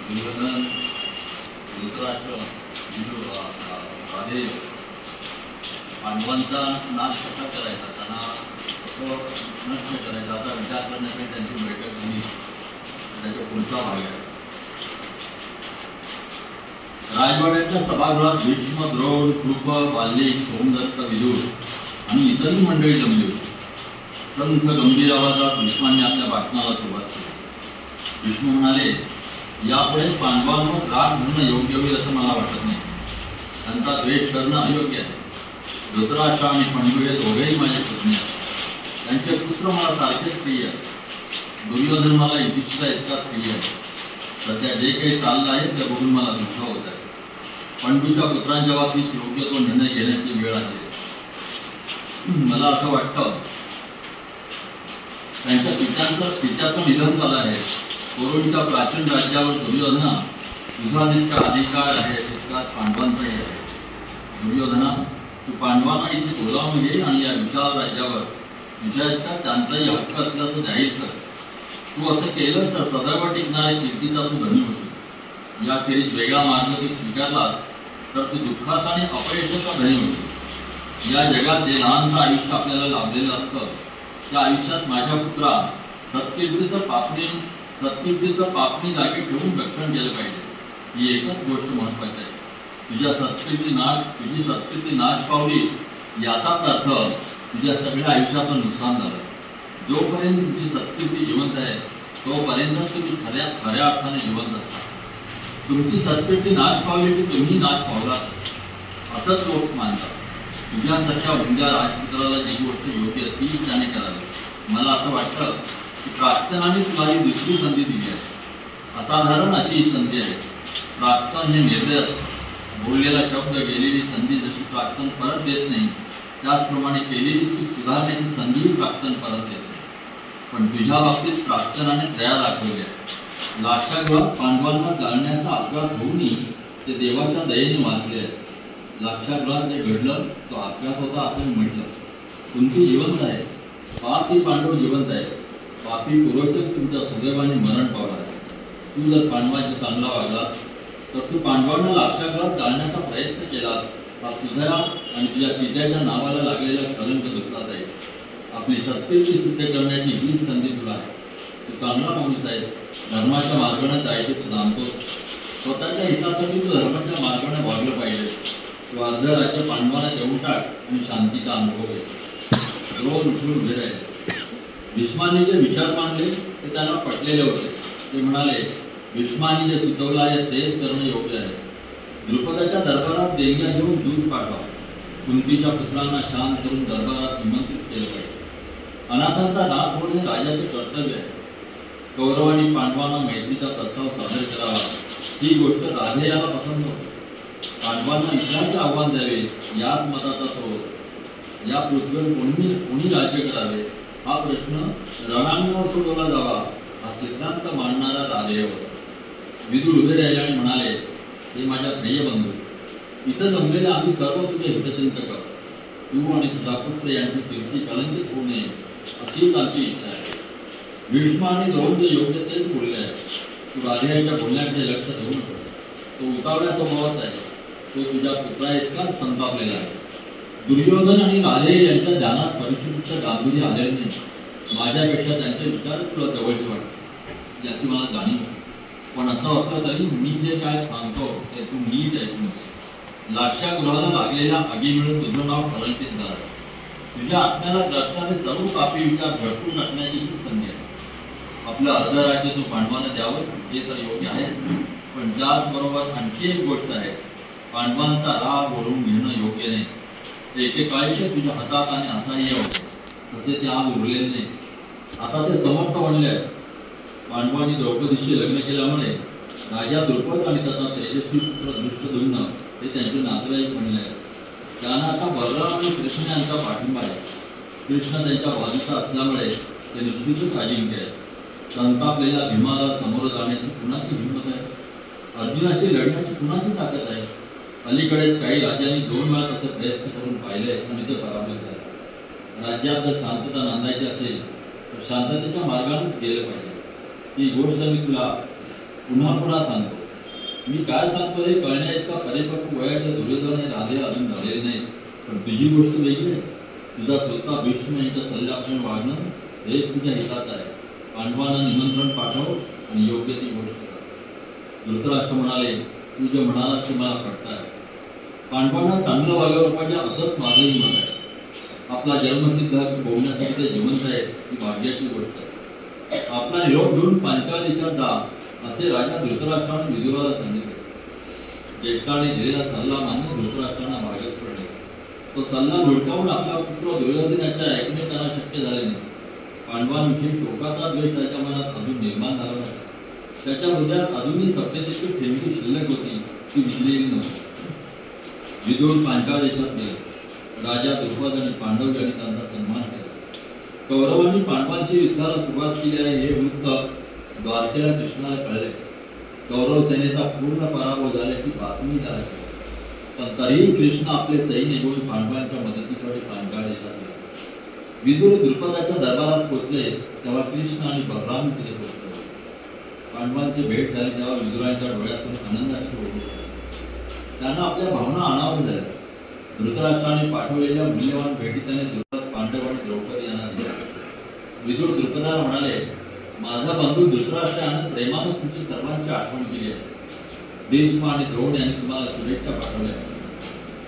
दुर्योधन धृतराष्ट्र राधे पांडवांचा नाश कसा करायचा, त्यांना कसं नष्ट करायचा आता विचार करण्यासाठी त्यांची बैठक झाली. त्याचा पुढचा भाग आहे. राजवाड्याच्या सभागृहात भीष्म, द्रोण, कृप, बाल्लिक, सोमदत्त, विदुर आणि इतरही मंडळी जमली होती. संथ गंभीर आवाजात भीष्मांनी आपल्या भाषणाला सुरुवात केली. भीष्म म्हणाले, यापुढे पांडवांवर राग धरणं योग्य होईल असं मला वाटत नाही. त्यांचा द्वेष करणं अयोग्य आहे. धृतराष्ट्र आणि पांडू हे दोघेही माझे पुतणे आहेत. त्यांचे पुत्र मला सारखेच प्रिय आहेत. दुर्योधन मला युधिष्ठिरा इतकाच प्रिय आहे. सध्या जे काही चाललं आहे ते बघून मला दुःख होत आहे. पांडूच्या पुत्रांच्या बाबतीत योग्य तो निर्णय घेण्याची वेळ आहे. मला असं वाटतं त्यांच्या पित्याचं निधन झालं आहे. कोरोनाच्या प्राचीन राज्यावर दुर्योधना तुझा जितका अधिकार आहे तितका पांडवांचाही आहे. दुर्योधना, तू पांडवांना इथे बोलावून घे आणि या विशाल राज्यावर तुझ्या त्यांचाही हक्क असल्याचं जाहीर कर. तू असं केलं तर सदैव टिकणाऱ्या कीर्तीचा तू धनी होतो. याखेरीज वेगळा मार्ग तू स्वीकारलास तर तू दुःखात आणि अपयशाचा धनी होतो. या जगात जे लहानचं आयुष्य आपल्याला लाभलेलं असतं त्या आयुष्यात माझ्या पुत्रा सत्कीर्तीचं पापणी जागी ठेवून रक्षण केलं पाहिजे. ही एकच गोष्ट महत्वाची आहे. तुझी सत्कीर्ती नाश पावली याचाच अर्थ तुझ्या सगळ्या आयुष्याचं नुकसान झालं. जोपर्यंत तुमची सत्कीर्ती जिवंत आहे तोपर्यंत तुम्ही खऱ्या अर्थाने जिवंत असता. तुमची सत्कीर्ती नाश पावली की तुम्ही नाश पावलात असंच लोक मानतात. तुझ्यासारख्या उमद्या राजपुत्राला जी गोष्ट योग्य आहे तीच त्याने करावी. मला असं वाटतं की प्राक्तनाने तुला ही दुसरी संधी दिली आहे. असाधारण अशी ही संधी आहे. प्राक्तन हे निर्दय बोललेला शब्द गेलेली संधी जशी प्राक्तन परत देत नाही त्याचप्रमाणे केलेली चूक सुधारण्याची संधीही प्राक्तन परत देत नाही. पण तुझ्या बाबतीत प्राक्तनाने दया दाखवली आहे. लाक्षागृहात पांडवांना जाळण्याचा अपघात होऊनही ते देवाच्या दयेने वाचले आहे. लाक्षागृहात जे घडलं तो अपघात होता असं मी म्हटलं. कुंती जिवंत आहे. 5ही पांडव जिवंत आहे. पापी पुरोचक तुमच्या सुदैवाने मरण पावला आहे. तू जर पांडवांचा चांगला वागलास तर तू पांडवांना लाक्षागृहात जाळण्याचा प्रयत्न केलास हा तुझ्या आणि तुझ्या पित्याच्या नावाला लागलेला कलंक धुतला जाईल. आपली सत्तेची सिद्ध करण्याची हीच संधी तुला आहे. तू चांगला माणूस आहेस. धर्माच्या मार्गाने जायचे तू जाणतोस. स्वतःच्या हितासाठी तू धर्माच्या मार्गाने वागलं पाहिजे. तू अर्ध राज्य पांडवांना देऊन टाक आणि शांतीचा अनुभव घे. द्रोण उठून उभे राहिले. भीष्मांनी जे विचार मांडले ते त्यांना पटलेले होते. ते म्हणाले, भीष्मांनी जे सुचवलं आहे तेच करणं योग्य आहे. द्रुपदाच्या दरबारात देणग्या घेऊन दूध पाठवा. कुंतीच्या पुत्रांना शांत करून दरबारात निमंत्रित केलं पाहिजे. अनाथांचा नाथ होणे राजाचे कर्तव्य आहे. कौरव आणि पांडवांना मैत्रीचा प्रस्ताव सादर करावा ही गोष्ट राधे याला पसंत होती. पांडवांना इतरांचे आव्हान द्यावे याच मताचा तो. या पृथ्वीवर कोणी राज्य करावे हा प्रश्न रणांगणावर सोडवला जावा हा सिद्धांत मांडणारा राधेय होता. विदुर उभे राहिले आणि म्हणाले, हे माझ्या प्रिय बंधू, इथं जमलेले आम्ही सर्व तुझे हितचिंतक आहोत. तू आणि तुझा पुत्र यांची कीर्ती कलंकित होऊ नये अशीच आमची इच्छा आहे. भीष्म आणि द्रोण जे योग्य तेच बोलले आहे. तू राधेयांच्या बोलण्याकडे लक्ष देऊ नको. तो उतावळ्या स्वभावाचा आहे. तो तुझ्या पुत्रा इतकाच संतापलेला आहे. दुर्योधन आणि राधे यांच्या ध्यानात परिस्थितीचं गांभीर्य आलेलं नाही. माझ्यापेक्षा त्यांचे विचारच तुला जवळचे वाटते याची मला जाणीव आहे. पण असं असलं तरी मी जे काय सांगतो ते तू नीट ऐकून. लाक्षागृहाला लागलेल्या आगीमुळे तुझं नाव कलंकित झालं. तुझ्या आत्म्याला ग्रसणारे सर्व पापी विचार झटकून टाकण्याची ही संधी आहे. आपलं अर्ध राज्य तू पांडवांना द्यावंच हे तर योग्य आहेच. पण त्याचबरोबर आणखी एक गोष्ट आहे. पांडवांचा राग ओढवून घेणं योग्य नाही. ते एकेकाळी तुझ्या हातात आणि असह्य होते तसे ते आज उरलेले नाही. आता ते समर्थ बनले आहेत. पांडवांनी द्रौपदीशी लग्न केल्यामुळे राजा द्रुपद आणि त्याचा तेजस्वी पुत्र धृष्टद्युम्न हे त्यांचे नातेवाईक बनले आहेत. त्यांना आता बलराम आणि कृष्ण यांचा पाठिंबा आहे. कृष्ण त्यांच्या बाजूचा असल्यामुळे ते निश्चितच अजिंक्य आहे. संतापलेल्या भीमाला समोर जाण्याची कुणाची हिंमत आहे? अर्जुनाशी लढण्याची कुणाची ताकद आहे? अलीकडेच काही राजांनी 2 वेळा तसे प्रयत्न करून पाहिले आणि ते पराभूत झाले. राज्यात जर शांतता नांदायची असेल तर शांततेच्या मार्गानेच गेलं पाहिजे. ही गोष्ट मी तुला पुन्हा पुन्हा सांगतो. मी काय सांगतो हे कळण्या इतका परिपक्व वयाच्या दुर्योधनाने राधे अजून झालेले नाही. पण तुझी गोष्ट वेगळी आहे. तुझा चुलता भीष्म यांच्या सल्ल्याप्रमाणे वागणं हेच तुझ्या हिताचं आहे. पांडवांना निमंत्रण पाठव आणि योग्य ती गोष्ट कर. धृतराष्ट्र म्हणाले, तू जे म्हणालास ते मला पटत आहे. पांडवांना चांगलं वागायला पाहिजे असंच माझंही मत आहे. आपला जन्मसिद्ध हक्क भोगण्यासाठी ते जिवंत आहे ही भाग्याची गोष्ट आहे. आपला निरोप घेऊन पांचाल देशात जा असे राजा धृतराष्ट्राने विदुराला सांगितले. ज्येष्ठाने दिलेला सल्ला मान्य धृतराष्ट्रांना भाग्यात पडले. तो सल्ला धुडकावून आपला पुत्र दुर्योधनाच्या ऐकणे त्यांना शक्य झाले नाही. पांडवांविषयी टोकाचा द्वेष त्याच्या मनात अजून निर्माण झाला नव्हता. त्याच्या हृदयात अजूनही सभ्यतेची ठेवणी शिल्लक होती, ती विजलेली नव्हती. विदुर पांचाळ देशात गेले. राजा द्रुपद आणि पांडव यांनी त्यांचा सन्मान केला. कौरवांनी पांडवांची युद्धाला सुरुवात केली आहे हे वृत्त द्वारकेला कृष्णाला कळले. कौरव सेनेचा पूर्ण पराभव झाल्याची बातमी त्याला कळली. पण तरीही कृष्ण आपले सैन्य घेऊन पांडवांच्या मदतीसाठी पांचाळ देशात गेले. विदुर द्रुपदाच्या दरबारात पोहोचले तेव्हा कृष्ण आणि बलराम तिथे पोहोचले. पांडवांची भेट झाली तेव्हा विदुरांच्या डोळ्यातून आनंदाची ओढ होती. त्यांना आपल्या भावना अनावर झाल्या. धृतराष्ट्राने पाठवलेल्या मूल्यवान भेटी त्याने द्रुपद, पांडव आणि द्रौपदी यांना दिल्या. विदुर द्रुपदाला म्हणाले, माझा बंधू धृतराष्ट्र याने प्रेमाने तुमची सर्वांची आठवण केली आहे. भीष्म आणि द्रोण यांनी तुम्हाला शुभेच्छा पाठवल्या.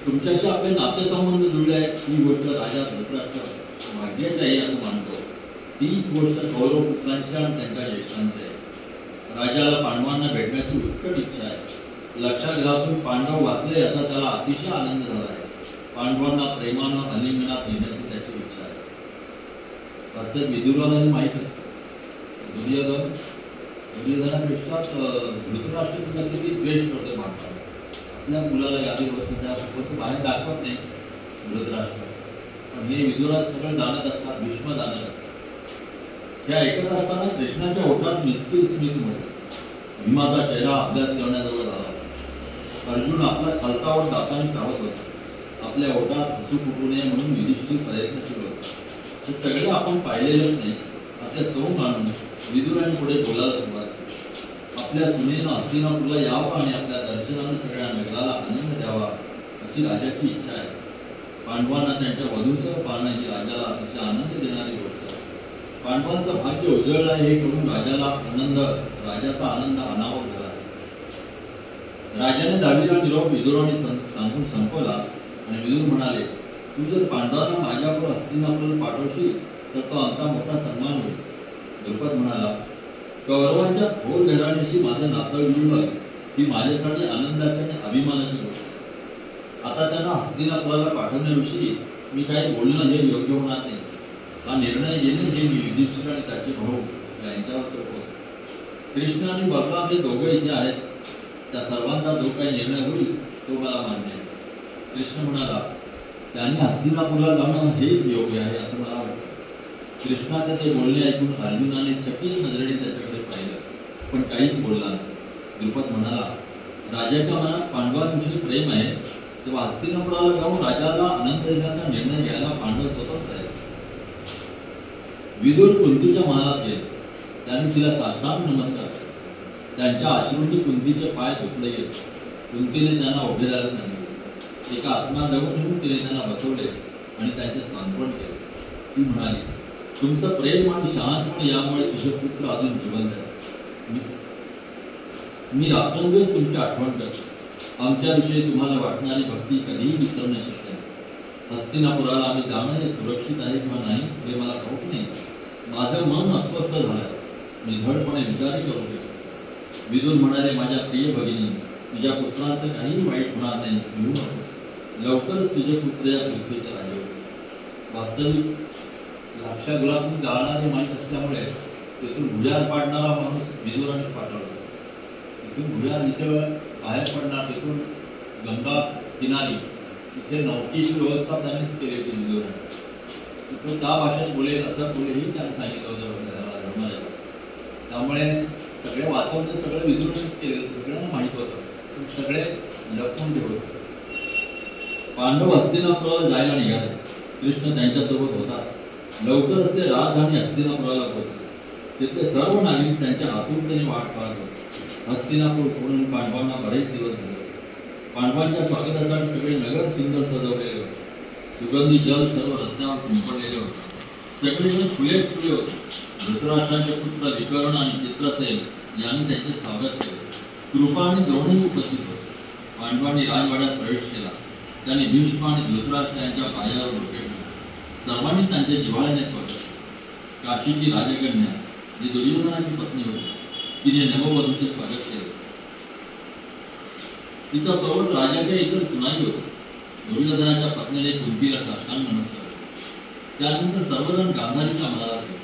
तुमच्याशी आपले नातेसंबंध जुळले आहेत ही गोष्ट राजा धृतराष्ट्र भाग्याची आहे असं मानतो. तीच गोष्ट कौरव पुत्रांची आणि त्यांच्या ज्येष्ठांची आहे. राजाला पांडवांना भेटण्याची उत्कट इच्छा आहे. लक्षागृहातून पांडव वाचले याचा त्याला अतिशय आनंद झाला आहे. पांडवांना प्रेमानं अलिंगनात नेण्याची त्याची इच्छा आहे. तसे विदुरालाही माहीत असतं. दुर्योधनापेक्षा धृतराष्ट्र सुद्धा किती द्वेष करतो माणसाला. आपल्या मुलाला यादी बसण्याच्या बाहेर दाखवत नाही धृतराष्ट्र. पण हे विदुरात सगळं जाणत असतात, भीष्म जाणत असतात. हे ऐकत असताना कृष्णाच्या ओठात मिसकी स्मित होते. भीमाचा चेहरा अभ्यास करण्याजवळ झाला. अर्जुन आपला खालचा ओठ दाताने चावत होता. आपल्या ओठात हसू फुटू नये म्हणून युधिष्ठिर प्रयत्नशील होता. हे सगळे आपण पाहिलेलंच नाही असे सोंग आणून विदुरांनी पुढे बोलायला सुरुवात केली. आपल्या सुनेनं हस्तिनापूरला यावं आणि आपल्या दर्शनानं सगळ्या नगराला आनंद द्यावा अशी राजाची इच्छा आहे. पांडवांना त्यांच्या वधूसह पाहणं ही राजाला अतिशय आनंद देणारी गोष्ट आहे. पांडवांचं भाग्य उजळलं आहे हे करून राजाचा आनंद अनावर झाला आहे. राजाने दावीला निरोप विदुराने सांगून संपवला आणि विदुर म्हणाले, तू जर पांडवांना माझ्याकडे हस्तिनापूरला पाठवशील तर तो आमचा मोठा सन्मान होईल. द्रुपद म्हणाला, कौरवांच्या थोर घराण्याशी माझं नातं जुळलं ही माझ्यासाठी आनंदाची आणि अभिमानाची गोष्ट आहे. आता त्यांना हस्तिनापुराला पाठवण्याविषयी मी काही बोलणं हे योग्य होणार नाही. हा निर्णय घेणे हे मी युधिष्ठिर आणि त्याचे भाऊ यांच्यावर सोपवतो. कृष्ण आणि बलराम हे दोघे इथे आहेत. त्या सर्वांचा जो काही निर्णय होईल तो मला मान्य आहे. कृष्ण म्हणाला, त्यांनी हस्तिनापूरला जाणं हेच योग्य आहे असं मला वाटतं. कृष्णाचे ते बोलणे ऐकून अर्जुनाने चकित नजरेने त्याच्याकडे पाहिलं, पण काहीच बोलला नाही. द्रुपद म्हणाला, राजाच्या मनात पांडवांविषयी प्रेम आहे तेव्हा हस्तिनापुराला जाऊन राजाला आनंद देण्याचा निर्णय घ्यायला पांडव स्वतंत्र आहेत. विदुर कुंतीच्या महालात गेले. त्यांनी तिला साष्टांग नमस्कार केला. त्यांच्या अश्रूंनी कुंतीचे पाय धुतले गेले. कुंतीने त्यांना उभे राहायला सांगितले. एका आसनाजवळ ठेवून तिने त्यांना बसवले आणि त्यांचे सांत्वन केले. ती म्हणाली, तुमचं प्रेम आणि शहाणपण यामुळे तुझे पुत्र अजून जिवंत आहे. मी रात्रंदिवस तुमची आठवण करतो. आमच्याविषयी तुम्हाला वाटणारी भक्ती कधीही विसरणं शक्य नाही. हस्तिनापुराला आम्ही जाणं हे सुरक्षित आहे किंवा नाही हे मला ठाऊक नाही. माझं मन अस्वस्थ झालं आहे. मी धडपणे विचारही करू शकतो. विदुर म्हणाले, माझ्या प्रिय भगिनी, तुझ्या पुत्रांचं काहीही वाईट होणार नाही, भिवू नकोस. लवकरच तुझे पुत्र या पृथ्वीच्या राजे होते. वास्तविक लाक्षागृहातून जाणारे माहीत असल्यामुळे तिथून भुयार पाडणारा माणूस विदुरानेच पाठवला. तिथून भुयार इथे बाहेर पडणार, तिथून गंगा किनारी तिथे नौकेची व्यवस्था त्यानेच केली होती विदुराने. तिथून त्या भाषेत बोलेल असं बोलेही त्याने सांगितलं होतं धर्मराजाला. त्यामुळे सगळे वाचवणे सगळं विदुरानेच केले. सगळ्यांना माहीत होतं, सगळे लपवून ठेवत. पांडव हस्तिनापुराला जायला निघाले. कृष्ण त्यांच्यासोबत होता. लवकरच ते राजधानी हस्तिनापुराला पोहोचले. तिथले सर्व नागरिक त्यांच्या आतुरतेने वाट पाहत होते. हस्तिनापूर सोडून पांडवांना बरेच दिवस झाले. पांडवांच्या स्वागतासाठी सगळे नगर सुंदर सजवलेले होते. सुगंधी जल सर्व रस्त्यावर शिंपडलेले होते. सगळीकडे फुलेच फुले होते. धृतराष्ट्राचे पुत्र विकर्ण आणि चित्रसेन यांनी त्यांचे स्वागत केले. कृपा आणि द्रोणही उपस्थित होते. पांडवांनी राजवाड्यात प्रवेश केला. त्यांनी भीष्म आणि धृतराष्ट्र यांच्या पायावर डोके ठेवले. सर्वांनी त्यांच्या जिव्हाळ्याने स्वागत केले. काशीची राजकन्या जी दुर्योधनाची पत्नी होती तिने नववधूचे स्वागत केले. तिच्या सोबत राजाच्या इतर सुनाई होते. दुर्योधनाच्या पत्नीने कुंतीला साष्टांग नमस्कार केला. त्यानंतर सर्वजण गांधारीच्या मनाला गेले.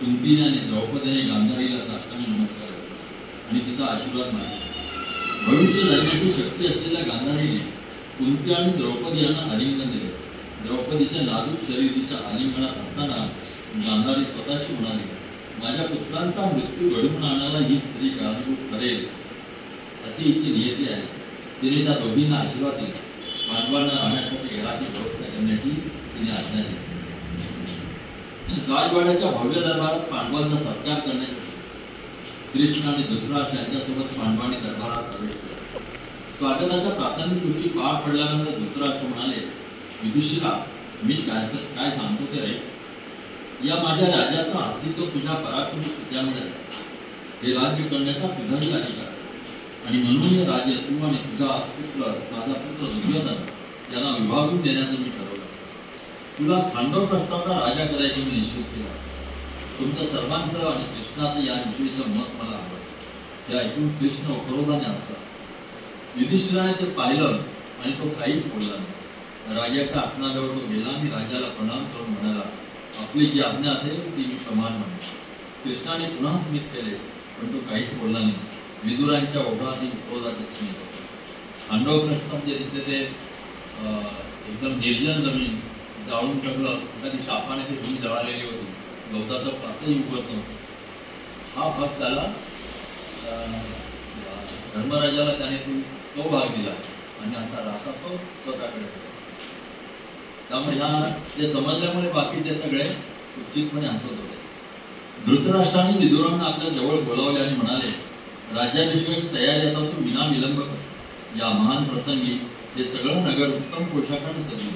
कुंतीने आणि द्रौपदीने गांधारीला साष्टांग नमस्कार केला आणि तिचा आशीर्वाद मागितला. भविष्य जगण्याची शक्ती असलेल्या गांधारीने कुंती आणि द्रौपदी यांना आलिंगन दिले. द्रौपदीच्या नाजूक शरीरीच्या आलिंगनात असताना गांधारी स्वतःशी म्हणाली, माझ्या पुत्रांचा मृत्यू घडवून आणायला ही स्त्री कारणीभूत ठरेल अशी हिची नियती आहे. तिने त्या दोघींना आशीर्वाद दिला. पांडवांना राहण्यासाठी घराची व्यवस्था करण्याची तिने आज्ञा दिली. राजवाड्याच्या भव्य दरबारात पांडवांचा सत्कार करण्यात कृष्ण आणि धृतराष्ट्र यांच्यासोबत पांडवांनी दरबारात प्रवेश केला. स्वागताच्या प्राथमिक गोष्टी पार पडल्यानंतर धृतराष्ट्र म्हणाले, युधिष्ठिरा, मी काय सांगतो ते रे. या माझ्या राजाचं अस्तित्व तुझ्या पराक्रमी पित्यामुळे आहे. हे राज्य करण्याचा तुझाही अधिकार आणि म्हणून हे राज्य तू आणि तुझा पुत्र माझा पुत्र दुर्योधन यांना विभागून देण्याचं मी ठरवलं. तुला खांडव प्रस्थाचा राजा करायचे मी निश्चित केला. तुमचं सर्वांचं आणि कृष्णाचं याविषयीचं मत मला आवडतं. हे ऐकून कृष्ण उपरोधाने असतात. युधिष्ठिराने ते पाहिलं आणि तो काहीच बोलला नाही. राजाच्या आसनाजवळ तो गेला आणि राजाला प्रणाम करून म्हणाला, आपली जी आज्ञा असेल ती मी प्रमाण म्हणतो. कृष्णाने पुन्हा स्मित केले पण तो काहीच बोलला नाही. विदुरांच्या ओघातील उपरोधाचे स्मित होते. खांडव प्रस्थान जे तिथे ते एकदम निर्जन जमीन जाळून टाकलं. एखादी शापाने ती भूमी जळालेली होती. गवताचं पातही उगवत नव्हतं. हा भाग त्याला धर्मराजाला त्याने तो भाग दिला आणि आता राहता तो स्वतःकडे. त्यामुळे ते समजल्यामुळे बाकी ते सगळे उत्सितपणे हसत होते. धृतराष्ट्राने विदुरांना आपल्या जवळ बोलावले आणि म्हणाले, राज्याभिषेक तयारी आता तू विना विलंब कर. या महान प्रसंगी हे सगळं नगर उत्तम पोशाखाने सजलं.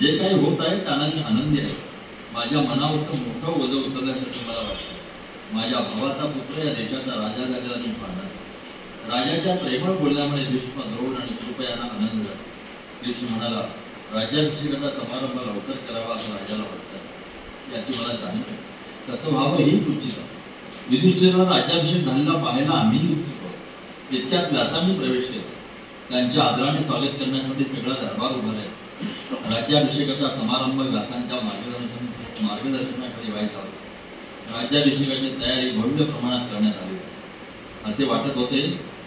जे काही होत आहे त्यांना मी आनंदी आहे. माझ्या मनावरचं मोठं ओझं उतरल्यासारखं मला वाटतं. माझ्या भावाचा पुत्र या देशाचा राजा झालेला मी पाहणार. राजाच्या प्रेमळ बोलण्यामुळे भीष्म, द्रोण आणि कृपा यांना आनंद झाला. कृष्ण म्हणाला, राज्याभिषेकाचा समारंभ लवकर करावा असं राजाला वाटतं. याची मला जाणीव आहे. कसं व्हावं हीच उचित आहे. युधिष्ठिराला राज्याभिषेक झालेला पाहायला आम्हीही उत्सुक आहोत. तितक्यात व्यासांनी प्रवेश केला. त्यांच्या आदराने स्वागत करण्यासाठी सगळा दरबार उभा राहिला. राज्याभिषेकाचा समारंभ व्यासांच्या मार्गदर्शनाखाली व्हायचा होता. राज्याभिषेकाची तयारी भव्य प्रमाणात करण्यात आली. असे वाटत होते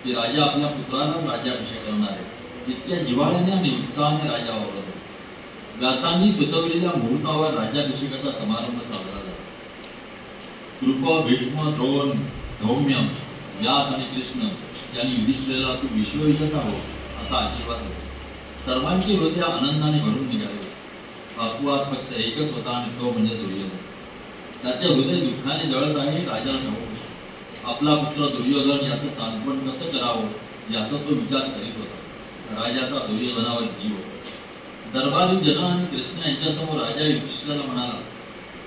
की राजा आपल्या पुत्राला राज्याभिषेक करणार आहे. इतक्या जिव्हाळ्याने आणि उत्साहाने राजा आवरत होते. व्यासांनी सुचवलेल्या मुहूर्तावर राज्याभिषेकाचा समारंभ साजरा झाला. कृप, भीष्म, द्रोण, धौम्य, व्यास आणि कृष्ण यांनी युधिष्ठिराला तू विश्वविजेता हो असा आशीर्वाद दिला. सर्वांची हृदय आनंदाने भरून निघाले. अपवाद फक्त एकच होता आणि तो म्हणजे दुर्योधन. त्याचे हृदय दुःखाने जळत आहे. राजाला ठाऊक आपला पुत्र दुर्योधन याचं सांत्वन कसं करावं याचा तो विचार करीत होता. राजाचा दुर्योधनावर जीव होता. दरबारी जन आणि कृष्ण यांच्यासमोर राजा युधिष्ठिराला म्हणाला,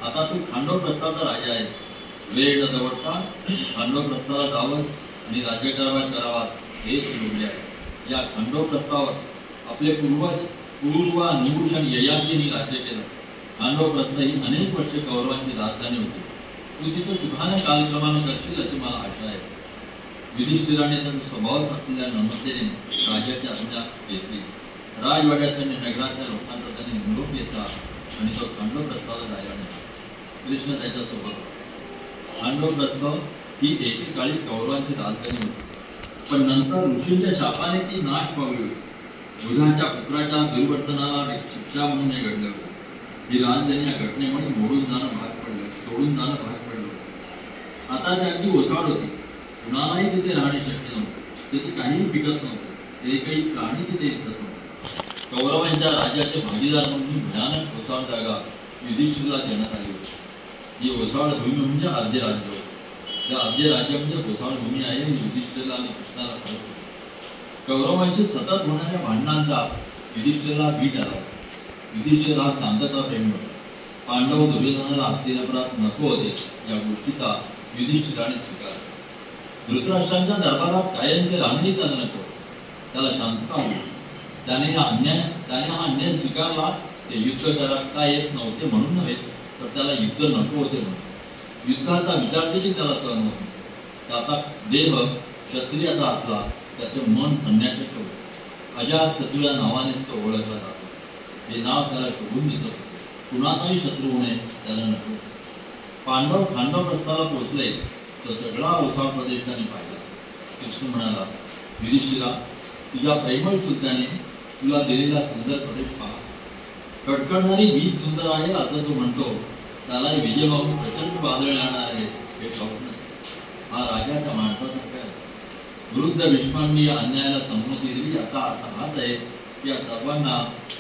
आता तू खांडव प्रस्थाचा राजा आहेस. वेळ न दवडता खांडव प्रस्थाला जावंस आणि राज्यकारभार करावास हेच योग्य आहे. या खांडव प्रस्थावर आपले पूर्व नूष आणि ययातींनी राज्य केलं. खांडव प्रस्थ ही अनेक वर्षे कौरवांची राजधानी होती. तू तिथं सुखाने कालक्रमाने करशील अशी मला आशा आहे. युधिष्ठिराने त्याचा स्वभावच असलेल्या नम्रतेने राजाची आज्ञा घेतली. राजवाड्यात त्यांनी नगरातल्या लोकांचा त्यांनी निरोप घेतला आणि तो खांडवप्रस्थाला जायला निघाला. कृष्ण त्याच्यासोबत. खांडवप्रस्थ ही एकेकाळी कौरवांची राजधानी होती. पण नंतर ऋषींच्या शापाने ती नाश पावली. बुधाच्या पुत्राच्या दुर्वर्तनाला शिक्षा म्हणून हे घडलं. ही राजधानी या घटनेमुळे सोडून जाणं भाग पडलं. आता ती अगदी ओसाड होती. कुणालाही तिथे राहणे शक्य नव्हते. तिथे काहीही पिकत नव्हते. एकही प्राणी तिथे दिसत नव्हते. कौरवांच्या राज्याचे भागीदार म्हणून ही भयानक ओसाड जागा युधिष्ठिराला देण्यात आली होती. ही ओसाड भूमी म्हणजे अर्धे राज्य. या अवघ्या राज्यामध्ये कोसळ भूमी आहे आणि युधिष्ठिरला आणि कृष्णाला कळत होते. कौरवांशी सतत होणाऱ्या भांडणांचा युधिष्ठिरला भीत आला. युधिष्ठिर हा शांतता प्रेमी होता. पांडव दुर्योधनाला हस्तिनापुरात नको होते या गोष्टीचा युधिष्ठिराने स्वीकार केला. धृतराष्ट्रांच्या दरबारात कायमचे राहणे त्याला नको, त्याला शांतता हवी. त्याने हा अन्याय स्वीकारला. ते युद्ध करता येत नव्हते म्हणून नव्हे, तर त्याला युद्ध नको होते म्हणून. युद्धाचा विचार देखील त्याला सहन होत नसे. त्याचा देह क्षत्रियाचा असला, त्याचे मन संन्यासाचे होते. अजात शत्रू या नावानेच तो ओळखला जातो. हे नाव त्याला शोभून दिसत होते. कुणाचाही शत्रू होणे त्याला नको. पांडव खांडवप्रस्थाला पोहोचले तो सगळा ओसाड प्रदेश त्यांनी पाहिला. कृष्ण म्हणाला, युधिष्ठिरा, तुझ्या प्रेमळ सुलताने तुला दिलेला सुंदर प्रदेश पहा. कडकडणारी वीज सुंदर आहे असं तो म्हणतो, त्याला विजय बाबू प्रचंड वादळ येणार आहे हे ठाऊक नसते. हा राजा त्या माणसासारखा आहे. वृद्ध भीष्मांनी या अन्यायाला संमती दिली. याचा अर्थ हाच आहे की या सर्वांना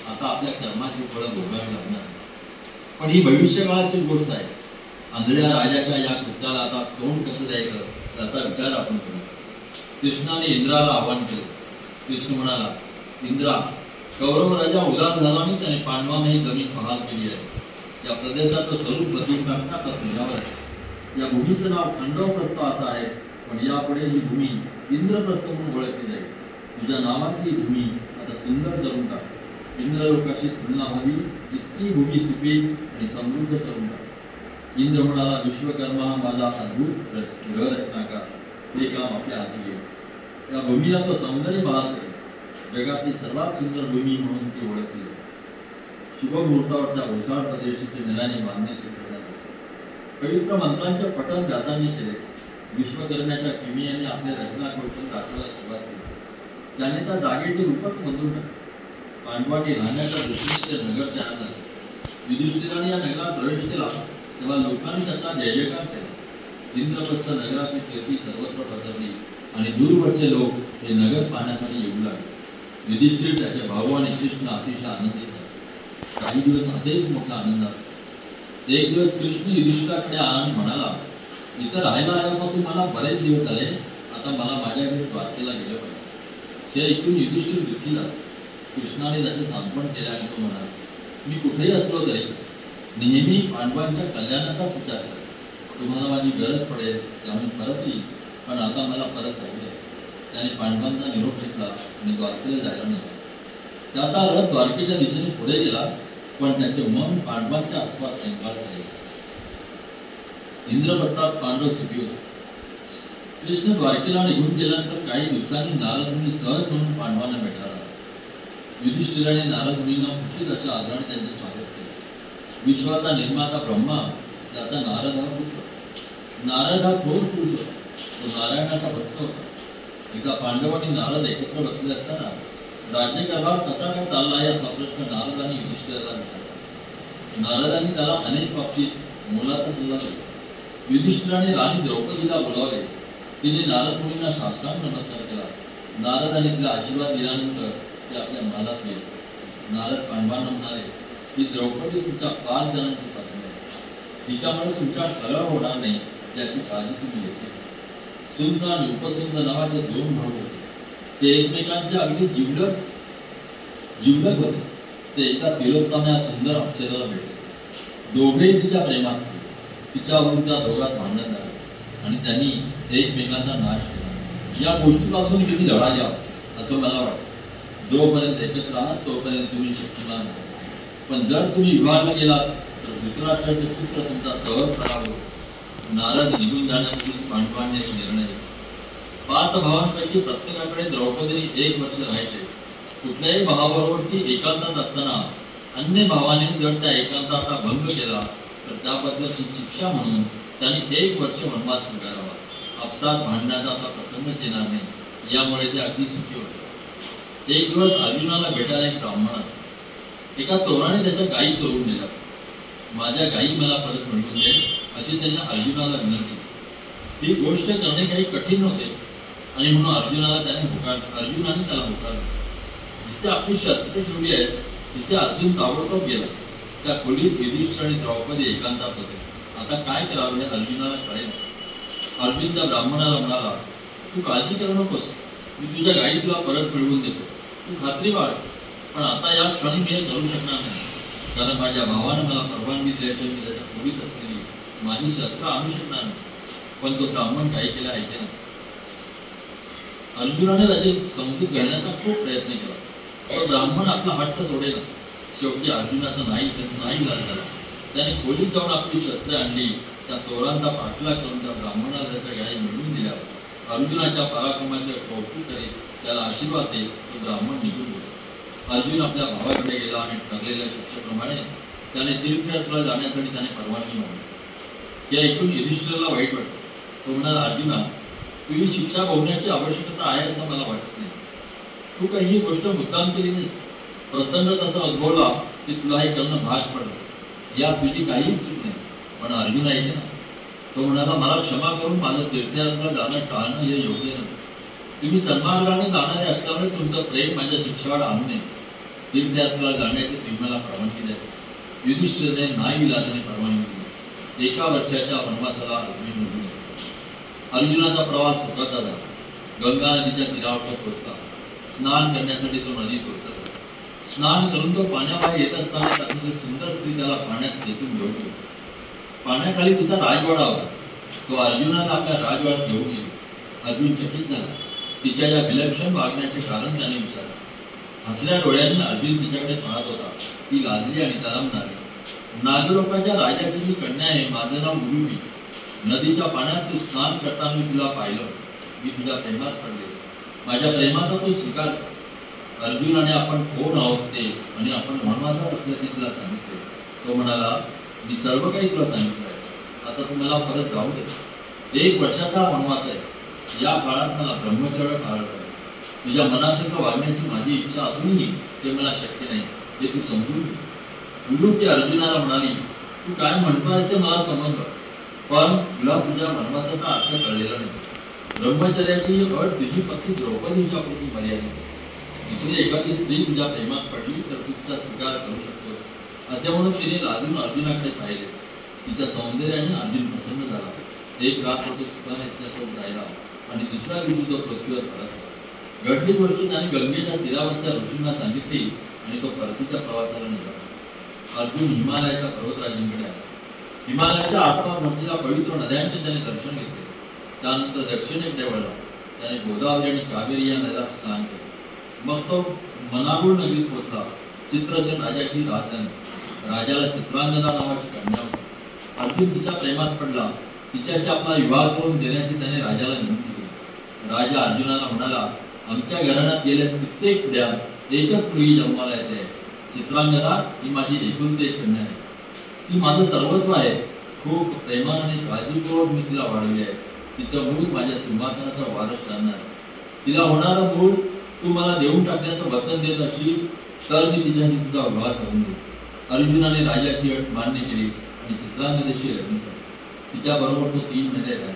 आता आपल्या कर्माची फळं भोगावी लागणार. पण ही भविष्यकाळाची गोष्ट आहे. आंधळ्या राजाच्या या कृत्याला आता तोंड कसं द्यायचं त्याचा विचार आपण करू. कृष्णाने इंद्राला आवाहन केले. कृष्ण म्हणाला, इंद्रा, कौरव राजा उदार झाला आणि त्याने पांडवांनाही जमीन बहाल केली आहे. या प्रदेशाचं स्वरूप बदलून टाकण्याचा तुझ्यावर आहे. या भूमीचं नाव खंडवप्रस्थ असं आहे, पण यापुढे ही भूमी इंद्रप्रस्थ म्हणून ओळखली जाईल. तुझ्या नावाची भूमी आता सुंदर करून टाक. इंद्रलोकाशी तुलना हवी इतकी भूमी सुपीक आणि समृद्ध करून टाक. इंद्र म्हणाला, विश्वकर्मा हा माझा अद्भुत गृहरचनाकार. हे काम आपल्या हाती घेईल. या भूमीला तो सौंदर्य बहाल करेल. जगातली सर्वात सुंदर भूमी म्हणून ती ओळखली जाईल. शुभ मुहूर्तावर त्या ओसाड प्रदेशाची निराने बांधणी सुरू करण्यात आली. पवित्र मंत्रांचे पठण व्यासांनी केले. विश्वकर्म्याच्या किमयाने आपले रचना कौशल्य दाखवायला सुरुवात केली. त्याने त्या जागेचे रूपच बदलून टाकले. पांडवांनी राहण्याच्या दृष्टीने ते नगर तयार झाले. युधिष्ठिराने या नगरात प्रवेश केला तेव्हा लोकांनी त्याचा जय जयकार केला. इंद्रप्रस्थ नगराची कीर्ती सर्वत्र पसरली आणि दूरवरचे लोक हे नगर पाहण्यासाठी येऊ लागले. युधिष्ठिर, त्याचे भाऊ आणि कृष्ण अतिशय आनंदित झाले. काही दिवस असेच मोठा आनंद झाला. एक दिवस कृष्ण युधिष्ठिराकडे आला आणि म्हणाला, इथं राहायला आल्यापासून मला बरेच दिवस झाले. आता मला माझ्या घरी द्वारकेला गेलं पाहिजे. हे ऐकून युधिष्ठिर दुःखी झाला. कृष्णाने त्याचे सांत्वन केले आणि तो म्हणाला, मी कुठेही असलो तरी नेहमी पांडवांच्या कल्याणाचाच विचार करा. तुम्हाला माझी गरज पडेल त्यामुळे परत येईल, पण आता मला परत जायचं आहे. त्याने पांडवांचा निरोप घेतला आणि द्वारकेला जायला निघाला. त्याचा रथ द्वारकेच्या दिशेने पुढे गेला, पण त्याचे मन पांडवांच्या आसपास संकाळ झाले. इंद्रप्रस्थात पांडव सुखी होते. कृष्ण द्वारकेला निघून गेल्यानंतर काही दिवसांनी नारद मुनी सहज म्हणून पांडवांना भेटायला आला. युधिष्ठिराने नारद मुनींना उचित अशा आदराने त्यांचे स्वागत केले. विश्वाचा निर्माता ब्रह्मा, त्याचा नारद हा पुत्र. नारद हा थोर पुरुष होता. तो नारायणाचा भक्त होता. एकदा पांडव आणि नारद एकत्र बसले असताना राज्यकारभार कसा काय चालला याचा प्रश्न नारदांनी युधिष्ठिराला विचारला. नारदांनी त्याला अनेक बाबतीत मोलाचा सल्ला दिला. युधिष्ठिराने राणी द्रौपदीला बोलावले. तिने नारद मुनींना साष्टांग नमस्कार केला. नारदांनी तिला आशीर्वाद दिल्यानंतर ते आपल्या महालात गेले. नारद पांडवांना म्हणाले की द्रौपदी तुमच्या 5 जणांची पत्नी आहे. तिच्यामुळे तुमच्या कलह होणार नाही याची काळजी तुम्ही घेतली. सुंद आणि उपसुंद नावाचे 2 भाऊ होते. ते एकमेकांचे अगदी जिवलग होते. ते एका तिलोत्तम या सुंदर अप्सरेला भेटले. दोघेही तिच्या प्रेमात होते. तिच्यावरून त्या दोघात भांडण झाले आणि त्यांनी एकमेकांचा नाश केला. या गोष्टीपासून तुम्ही धडा घ्या असं मला वाटतं. जोपर्यंत एकत्र आहात तोपर्यंत तुम्ही शक्तिमान आहात. पण जर तुम्ही विभागला गेलात तर धृतराष्ट्राचे पुत्र तुमचा सहज पराभव. नारद निघून जाण्यापूर्वी पांडवांनी एक निर्णय घेतला. 5 भावांपैकी प्रत्येकाकडे द्रौपदीने 1 वर्ष राहायचे. कुठल्याही भावाबरोबर ती एकांतात असताना अन्य भावाने जर त्या एकांताचा भंग केला तर त्याबद्दलची शिक्षा म्हणून त्यांनी 1 वर्ष वनवास स्वीकारावा. आपसात भांडण्याचा आता प्रसंगच येणार नाही. यामुळे ते अगदी सुखी होते. एक दिवस अर्जुनाला भेटायला एक ब्राह्मण आला. एका चोराने त्याच्या गायी चोरून नेल्या. माझ्या गायी मला परत मिळवून दे अशी त्यांनी अर्जुनाला विनंती. ही गोष्ट करणे काही कठीण नव्हते आणि म्हणून अर्जुनाने त्याला होकारलं. जिथे आपली शस्त्रे ठेवली आहेत तिथे अर्जुन ताबडतोब गेला. त्या खोलीत युधिष्ठिर आणि द्रौपदी एकांतात होते. आता काय करावे हे अर्जुनाला कळेल. अर्जुन त्या ब्राह्मणाला म्हणाला, तू काळजी करू नकोस, मी तुझ्या गायी तुला परत मिळवून देतो, तू खात्री बाळ. पण आता या क्षणी मी हे करू शकणार नाही, कारण माझ्या भावानं मला परवानगी दिल्याशिवाय मी त्याच्या खोलीत असलेली माझी शस्त्र आणू शकणार नाही. पण तो ब्राह्मण काही केला ऐके ना. अर्जुनाने त्याची समजूत घालण्याचा खूप प्रयत्न केला. तो ब्राह्मण आपला हट्ट सोडेना. शेवटी अर्जुनाचा नाही झाला. त्याने खोलीत जाऊन आपली शस्त्रे आणली. त्या चोरांचा पाठलाग करून त्या ब्राह्मणाला त्याच्या गायी मिळवून दिल्या. अर्जुनाच्या पराक्रमाचे कौतुक करीत त्याला आशीर्वाद देत तो ब्राह्मण निघून गेला. अर्जुन आपल्या भावाकडे गेला आणि ठरलेल्या शिक्षेप्रमाणे त्याने तीर्थयात्रेला जाण्यासाठी त्याने परवानगी मागली. हे ऐकून युधिष्ठिराला वाईट वाटलं. तो म्हणाला, अर्जुना, तुझी शिक्षा भोगण्याची आवश्यकता आहे असं मला वाटत नाही. तू काही ही गोष्ट मुद्दाम केली नाहीस. प्रसंग तसा उद्भवला की तुला हे करणं भाग पडलं. या तुझी काहीही चूक नाही. पण अर्जुन ऐके ना. तो म्हणाला, मला क्षमा करून माझं तीर्थयात्रेला जाणं टाळणं हे योग्य नाही. तुम्ही सन्मार्गाने जाणारे असल्यामुळे तुमचं प्रेम माझ्या शिक्षेवर आणू नये. तीर्थयात्रेला जाण्याची तुम्ही मला परवानगी द्या. युधिष्ठिराने नाईविलासाने परवानगी दिली. 1 वर्षाच्या वनवासाला अर्जुन निघून गेला. अर्जुनाचा प्रवास सुखाचा झाला. गंगा नदीच्या तीरावर पोहोचला. स्नान करण्यासाठी तो नदीत उतरला. स्नान करून तो पाण्याबाहेर येत असताना त्याची सुंदर स्त्री त्याला पाण्यात खेचून घेऊन गेली. पाण्याखाली तिचा राजवाडा होता. तो अर्जुनाला आपल्या राजवाड्यात घेऊन गेला. अर्जुन चकित झाला. तिच्या या विलक्षण वागण्याचे कारण त्याने विचारले. हसऱ्या डोळ्यांनी अर्जुन तिच्याकडे पाहत होता. ती लाजली आणि त्याला म्हणाली, नागलोकाच्या राजाची मी कन्या आहे. माझं नाव उलुपी. नदीच्या पाण्यात तू स्नान करताना मी तुला पाहिलं. मी तुझ्या प्रेमात पडले. माझ्या प्रेमाचा तू स्वीकार कर. अर्जुनाने आपण कोण आहोत ते आणि आपण वनवासात असल्याचे तुला सांगितले. तो म्हणाला, मी सर्व काही तुला सांगितलं आहे. आता तू मला परत जाऊ दे. 1 वर्षाचा वनवास आहे. या काळात मला ब्रह्मचर्य पाळलं आहे. तुझ्या मनासारखं वागण्याची माझी इच्छा असूनही ते मला शक्य नाही, हे तू समजून घे. उलुपी अर्जुनाला म्हणाली, तू काय म्हणतोयस ते मला समजलं, पण तुला तुझ्या वनवासाचा अर्थ कळलेला नाही. ब्रह्मचर्याची अट तुझी पक्षी द्रौपदीच्या प्रती मर्यादित. दुसरी एखादी स्त्री तुझ्या प्रेमात पडली तर तू तिचा स्वीकार करू शकतो, असे म्हणून तिने लाजून अर्जुनाकडे पाहिले. तिच्या सौंदर्याने अर्जुन प्रसन्न झाला. 1 रात्र तो सुखाने तिच्यासोबत राहिला आणि दुसऱ्या दिवशी तो पृथ्वीवर परतला. घडली गोष्ट त्याने गंगेच्या तीरावरच्या ऋषींना सांगितली आणि तो परतीच्या प्रवासाला निघाला. अर्जुन हिमालयाच्या पर्वतराजींकडे आला. हिमालयाच्या आसपास असलेल्या पवित्र नद्यांचे त्याने दर्शन घेतले. त्यानंतर दक्षिणेकडे वळला. त्याने गोदावरी आणि कावेरी या नद्यात स्नान केले. मग तो मनागुळ नगरीत पोहोचला. चित्रसेन राजाची राजधानी. राजाला चित्रांगदा नावाची कन्या होती. अर्जुन तिच्या प्रेमात पडला. तिच्याशी आपला विवाह करून देण्याची त्याने राजाला विनंती केली. राजा अर्जुनाला म्हणाला, आमच्या घराण्यात गेल्या कित्येक पिढ्यात एकच मुलगी जन्माला येते. चित्रांगदा ही माझी एकुलती एक कन्या आहे. ती माझं सर्वस्व आहे. खूप प्रेमान आणि काळजीपूर्वक मी तिला वाढवली आहे. तिचं मूळ माझ्या सिंहासनाचा वारस ठरणार आहे. तिला होणारं मूळ तू मला देऊन टाकण्याचं वचन देत असशील तर मी तिच्याशी तुझा विवाह करून देईन. अर्जुनाने राजाची अट मान्य केली आणि चित्रांगदेशी लग्न केले. तिच्याबरोबर तो 3 महिने राहिला.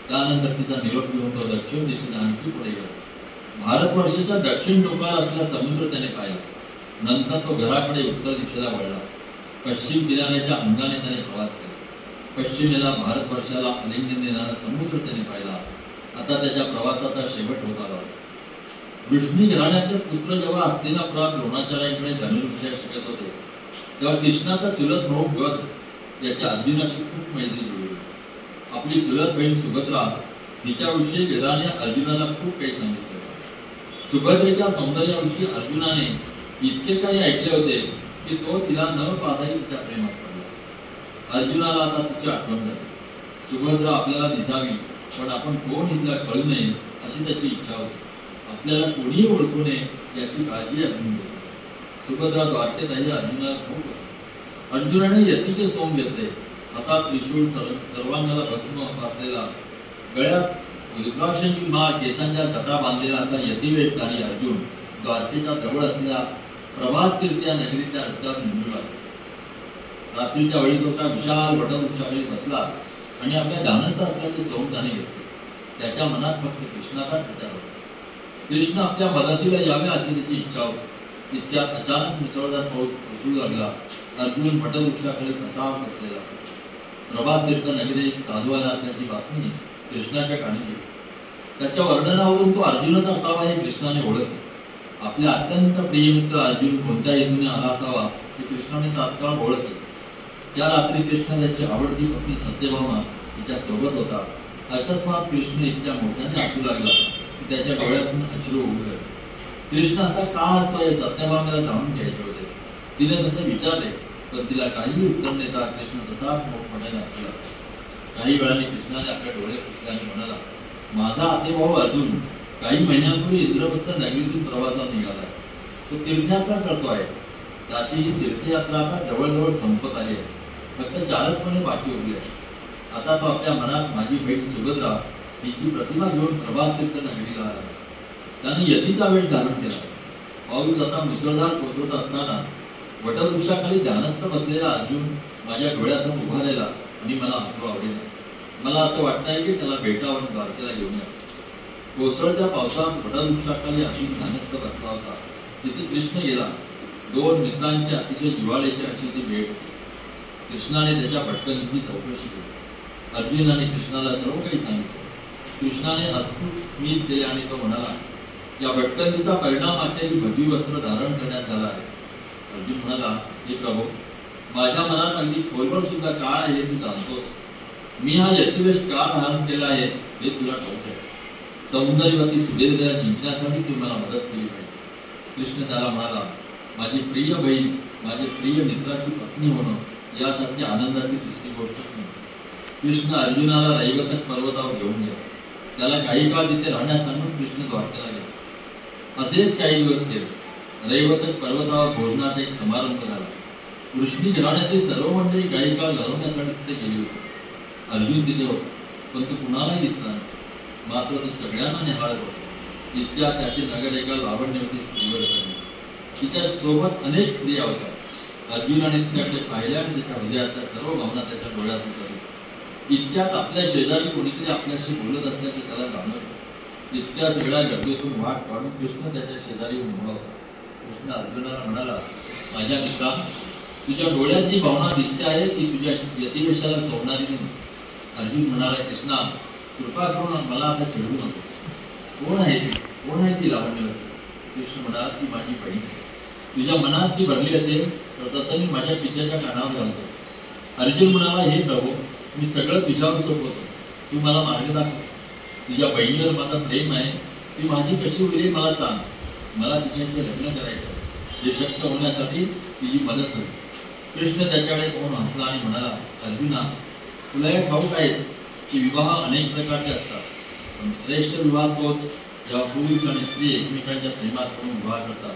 त्यानंतर तिचा निरोप घेऊन तो दक्षिण दिशेने आणखी पुढे गेला. भारतवर्षाच्या दक्षिण टोकाला असलेला समुद्र त्याने पाहिला. नंतर तो घराकडे उत्तर दिशेला वळला. पश्चिम किनाऱ्याच्या अंगाने त्याने प्रवास केला. पश्चिमेला भारतवर्षाला आलिंगन देणारा समुद्र त्याने पाहिला. आता त्याच्या प्रवासाचा शेवट होत आला. वृष्णी घराण्यातले पुत्र जेव्हा हस्तिनापुरात द्रोणाचार्यांकडे धनुर्विद्या शिकत होते तेव्हा कृष्णाचा चुलत भाऊ गद याच्या अर्जुनाशी खूप मैत्री जुळली. आपली चुलत बहीण सुभद्रा हिच्याविषयी वेदाने अर्जुनाला खूप काही सांगितले. सुभद्रेच्या सौंदर्याविषयी अर्जुनाने इतके काही ऐकले होते की तो तिला न पाहताही तिच्या प्रेमात पडला. अर्जुनाला आता तिची आठवण झाली. सुभद्रा आपल्याला दिसावी पण आपण कोण हे तिला कळू नये अशी त्याची इच्छा होती. आपल्याला कोणीही ओळखू नये याची काळजी अर्जुन घेतली. सुभद्रा द्वारकेत आहे अर्जुनाला खूप होती. अर्जुनाने यतीचे सोंग घेतले. हातात त्रिशूळ, सर्वांगाला भस्म असलेला, गळ्यात रुद्राक्षांची माळ, केसांच्या जटा बांधलेला असा यतिवेशधारी अर्जुन द्वारकेच्या जवळ असलेल्या प्रभास तीर्थ या नगरीच्या रस्त्यावर निघून लागला. रात्रीच्या वेळी तो त्या विशाल वटवृक्षाखाली बसला आणि आपल्या ध्यानस्थ असल्याचे सोंग त्याने घेतले. त्याच्या मनात फक्त कृष्णाचाच विचार होता. कृष्ण आपल्या मदतीला यावे अशी त्याची इच्छा होती. इतक्यात अचानक मुसळधार पाऊस कोसळू लागला. अर्जुन वटवृक्षाकडे कसा बसलेला. प्रभास तीर्थ नगरीत साधू आला असल्याची बातमी कृष्णाच्या कानी गेली. त्याच्या वर्णनावरून तो अर्जुनच असावा हे कृष्णाने ओळखले. आपल्या अत्यंत प्रियमित्र अर्जुन कोणत्या हेतूने आला असावा हे कृष्णाने तात्काळ ओळखले. त्या रात्री कृष्ण त्याची आवडती पत्नी सत्यभामा तिच्या सोबत होता. अकस्मात कृष्ण इतक्या मोठ्याने हसू लागला की त्याच्या डोळ्यातून अश्रू उमटले. कृष्ण असा का हसतोय सत्यभामेला जाणून घ्यायचे होते. तिने तसे विचारले पण तिला काहीही उत्तर देता कृष्ण तसाच मोठमोठ्याने हसू लागला. काही वेळाने कृष्णाने आपल्या डोळे पुसले आणि म्हणाला, माझा आतेभाऊ अर्जुन काही महिन्यांपूर्वी इंद्रप्रस्थ नगरीतून प्रवासात निघाला. तो तीर्थयात्रा करतो आहे. त्याची ही तीर्थयात्रा आता जवळजवळ संपत आली आहे. फक्त 4च महिने बाकी उरले आहे. आता तो आपल्या मनात माझी बहीण सुभद्रा हिची प्रतिमा घेऊन प्रभास तीर्थ नगरीला आला. त्याने यतीचा वेळ धारण केला. पाऊस आता मुसळधार कोसळत असताना वटवृक्षाखाली ध्यानस्थ बसलेला अर्जुन माझ्या डोळ्यासमोर उभा राहिला आणि मला हसू आवडेल. मला असं वाटतंय की त्याला भेटावून द्वारकेला घेऊन या. कोसळत्या पावसात वटवृक्षाखाली अर्जुन ध्यानस्थ बसला होता. तिथे कृष्ण गेला. 2 मित्रांची अतिशय जिव्हाळ्याची अशी ती भेट. कृष्णाने त्याच्या भटकंतीची चौकशी केली. अर्जुनाने कृष्णाला सर्व काही सांगितलं. कृष्णाने अस्फुट स्मित केले आणि तो म्हणाला, या भटकंतीचा परिणाम अखेरी भगवी वस्त्र धारण करण्यात झाला आहे. अर्जुन म्हणाला, हे प्रभू, माझ्या मनात अगदी खोलवर सुद्धा काय आहे तू जाणतोस. मी हा यतिवेश का धारण केला आहे हे तुला ठाऊक आहे. सौंदर्यवती सुभद्रा जिंकण्यासाठी तू मला मदत केली पाहिजे. कृष्ण त्याला म्हणाला, माझी प्रिय बहीण, माझी प्रिय मित्राची पत्नी होणं यासारखी आनंदाची दुसरी गोष्ट नाही. कृष्ण अर्जुनाला रैवतक पर्वतावर घेऊन गेला. त्याला काही काळ तिथे राहण्यास सांगून कृष्ण द्वारकेला गेला. असेच काही दिवस गेले. रैवतक पर्वतावर भोजनाचा एक समारंभ झाला. वृष्णी घराण्यातील सर्व मंडळी काही काळ घालवण्यासाठी तिथे गेली होती. अर्जुन तिथे होता पण तो कुणालाही दिसला नाही. मात्र तो सगळ्यांना निहाळत होता. इतक्या त्याची नगर एका लावण्यवती स्त्रीवर चढली. तिच्या सोबत अनेक स्त्रिया होत्या. अर्जुनाने तिच्याकडे पाहिले आणि त्याच्या हृदयातल्या सर्व भावना त्याच्या डोळ्यात उतरल्या. इतक्यात आपल्या शेजारी कोणीतरी आपल्याशी बोलत असल्याचे त्याला जाणवले. इतक्या सगळ्या गर्दीतून वाट काढून कृष्ण त्याच्या शेजारी उभा होता. कृष्ण अर्जुनाला म्हणाला, माझ्या मित्रा, तुझ्या डोळ्यात जी भावना दिसते आहे ती तुझ्या यतिवेशाला सोडणारी नाही. अर्जुन म्हणाला, कृष्णा, कृपा करून मला आता चिडवू नकोस. कोण आहे ती? कोण आहे ती लावण्यवती? कृष्ण म्हणाला, ती माझी बहीण आहे. तुझ्या मनात ती भरली असेल तर तसं मी माझ्या पित्याच्या कानावर घालतो. अर्जुन म्हणाला, हे प्रभू, मी सगळं तुझ्यावर सोपवतो. तू मला मार्ग दाखव. तुझ्या बहिणीवर माझं प्रेम आहे. ती माझी कशी होईल मला सांग. मला तिच्याशी लग्न करायचं. हे शक्य होण्यासाठी तुझी मदत हवी. कृष्ण त्याच्याकडे पाहून हसला आणि म्हणाला, अर्जुना, तुला हे ठाऊक आहेच की विवाह अनेक प्रकारचे असतात. पण श्रेष्ठ विवाह तोच जेव्हा पुरुष आणि स्त्री एकमेकांच्या प्रेमात पडून विवाह करतात.